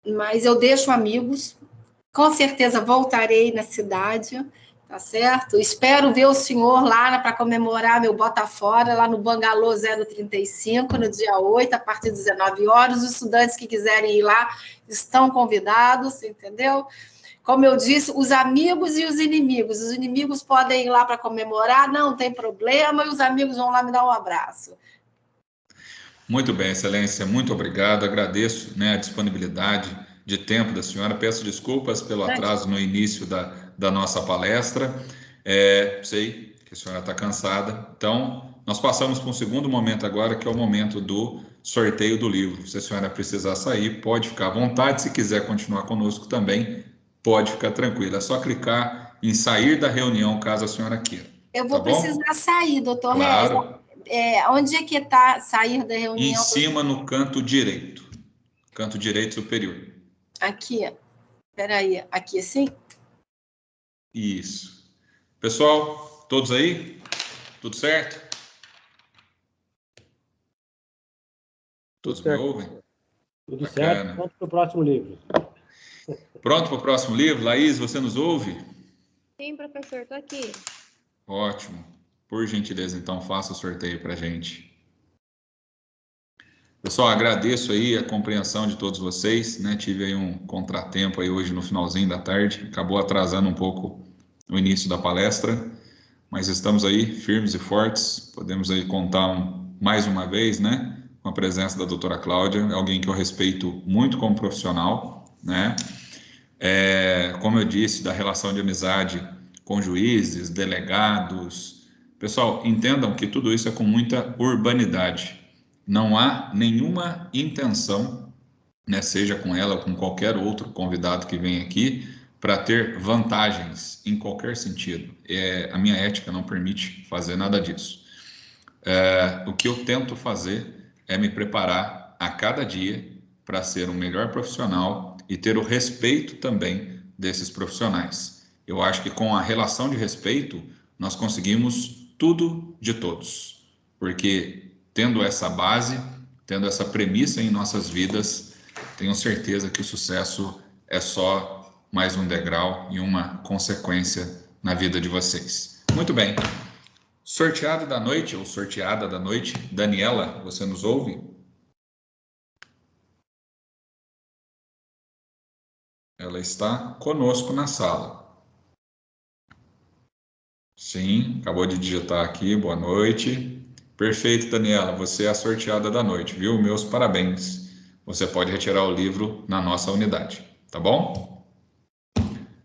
[SPEAKER 1] mas eu deixo amigos, com certeza voltarei na cidade, tá certo? Espero ver o senhor lá para comemorar meu Bota Fora, lá no Bangalô 035, no dia 8, a partir das 19 horas. Os estudantes que quiserem ir lá estão convidados, entendeu? Como eu disse, os amigos e os inimigos. Os inimigos podem ir lá para comemorar, não tem problema, e os amigos vão lá me dar um abraço.
[SPEAKER 2] Muito bem, Excelência, muito obrigado. Agradeço, né, a disponibilidade de tempo da senhora. Peço desculpas pelo atraso no início da nossa palestra. Sei que a senhora está cansada. Então, nós passamos para um segundo momento agora, que é o momento do sorteio do livro. Se a senhora precisar sair, pode ficar à vontade. Se quiser continuar conosco também, pode ficar tranquila. É só clicar em sair da reunião, caso a senhora queira.
[SPEAKER 1] Eu vou precisar sair, doutor
[SPEAKER 2] Claro.
[SPEAKER 1] Regis. Onde é que está sair da reunião?
[SPEAKER 2] Em cima, no canto direito superior.
[SPEAKER 1] Aqui, espera aí, aqui assim?
[SPEAKER 2] Isso. Pessoal, todos aí? Tudo certo? Todos me ouvem?
[SPEAKER 5] Tudo certo, pronto para o próximo livro.
[SPEAKER 2] Pronto para o próximo livro? Laís, você nos ouve?
[SPEAKER 6] Sim, professor, estou aqui.
[SPEAKER 2] Ótimo. Por gentileza, então, faça o sorteio para a gente. Pessoal, agradeço aí a compreensão de todos vocês, né? Tive aí um contratempo aí hoje no finalzinho da tarde, acabou atrasando um pouco o início da palestra, mas estamos aí firmes e fortes, podemos aí contar mais uma vez, né? Com a presença da doutora Cláudia, alguém que eu respeito muito como profissional, né? Como eu disse, da relação de amizade com juízes, delegados. Pessoal, entendam que tudo isso é com muita urbanidade. Não há nenhuma intenção, né, seja com ela ou com qualquer outro convidado que vem aqui, para ter vantagens em qualquer sentido. A minha ética não permite fazer nada disso. O que eu tento fazer é me preparar a cada dia para ser um melhor profissional e ter o respeito também desses profissionais. Eu acho que com a relação de respeito, nós conseguimos tudo de todos, porque tendo essa base, tendo essa premissa em nossas vidas, tenho certeza que o sucesso é só mais um degrau e uma consequência na vida de vocês. Muito bem. Sorteado da noite, ou sorteada da noite, Daniela, você nos ouve? Ela está conosco na sala. Sim, acabou de digitar aqui, boa noite. Perfeito, Daniela, você é a sorteada da noite, viu? Meus parabéns. Você pode retirar o livro na nossa unidade, tá bom?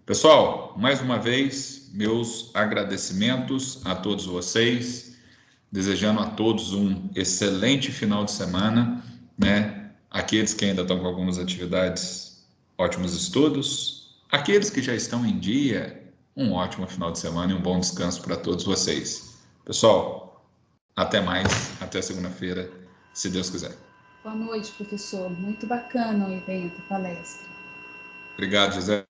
[SPEAKER 2] Pessoal, mais uma vez, meus agradecimentos a todos vocês, desejando a todos um excelente final de semana, né? Aqueles que ainda estão com algumas atividades, ótimos estudos. Aqueles que já estão em dia, um ótimo final de semana e um bom descanso para todos vocês. Pessoal, até mais, até segunda-feira, se Deus quiser.
[SPEAKER 7] Boa noite, professor. Muito bacana o evento, a palestra.
[SPEAKER 2] Obrigado, José.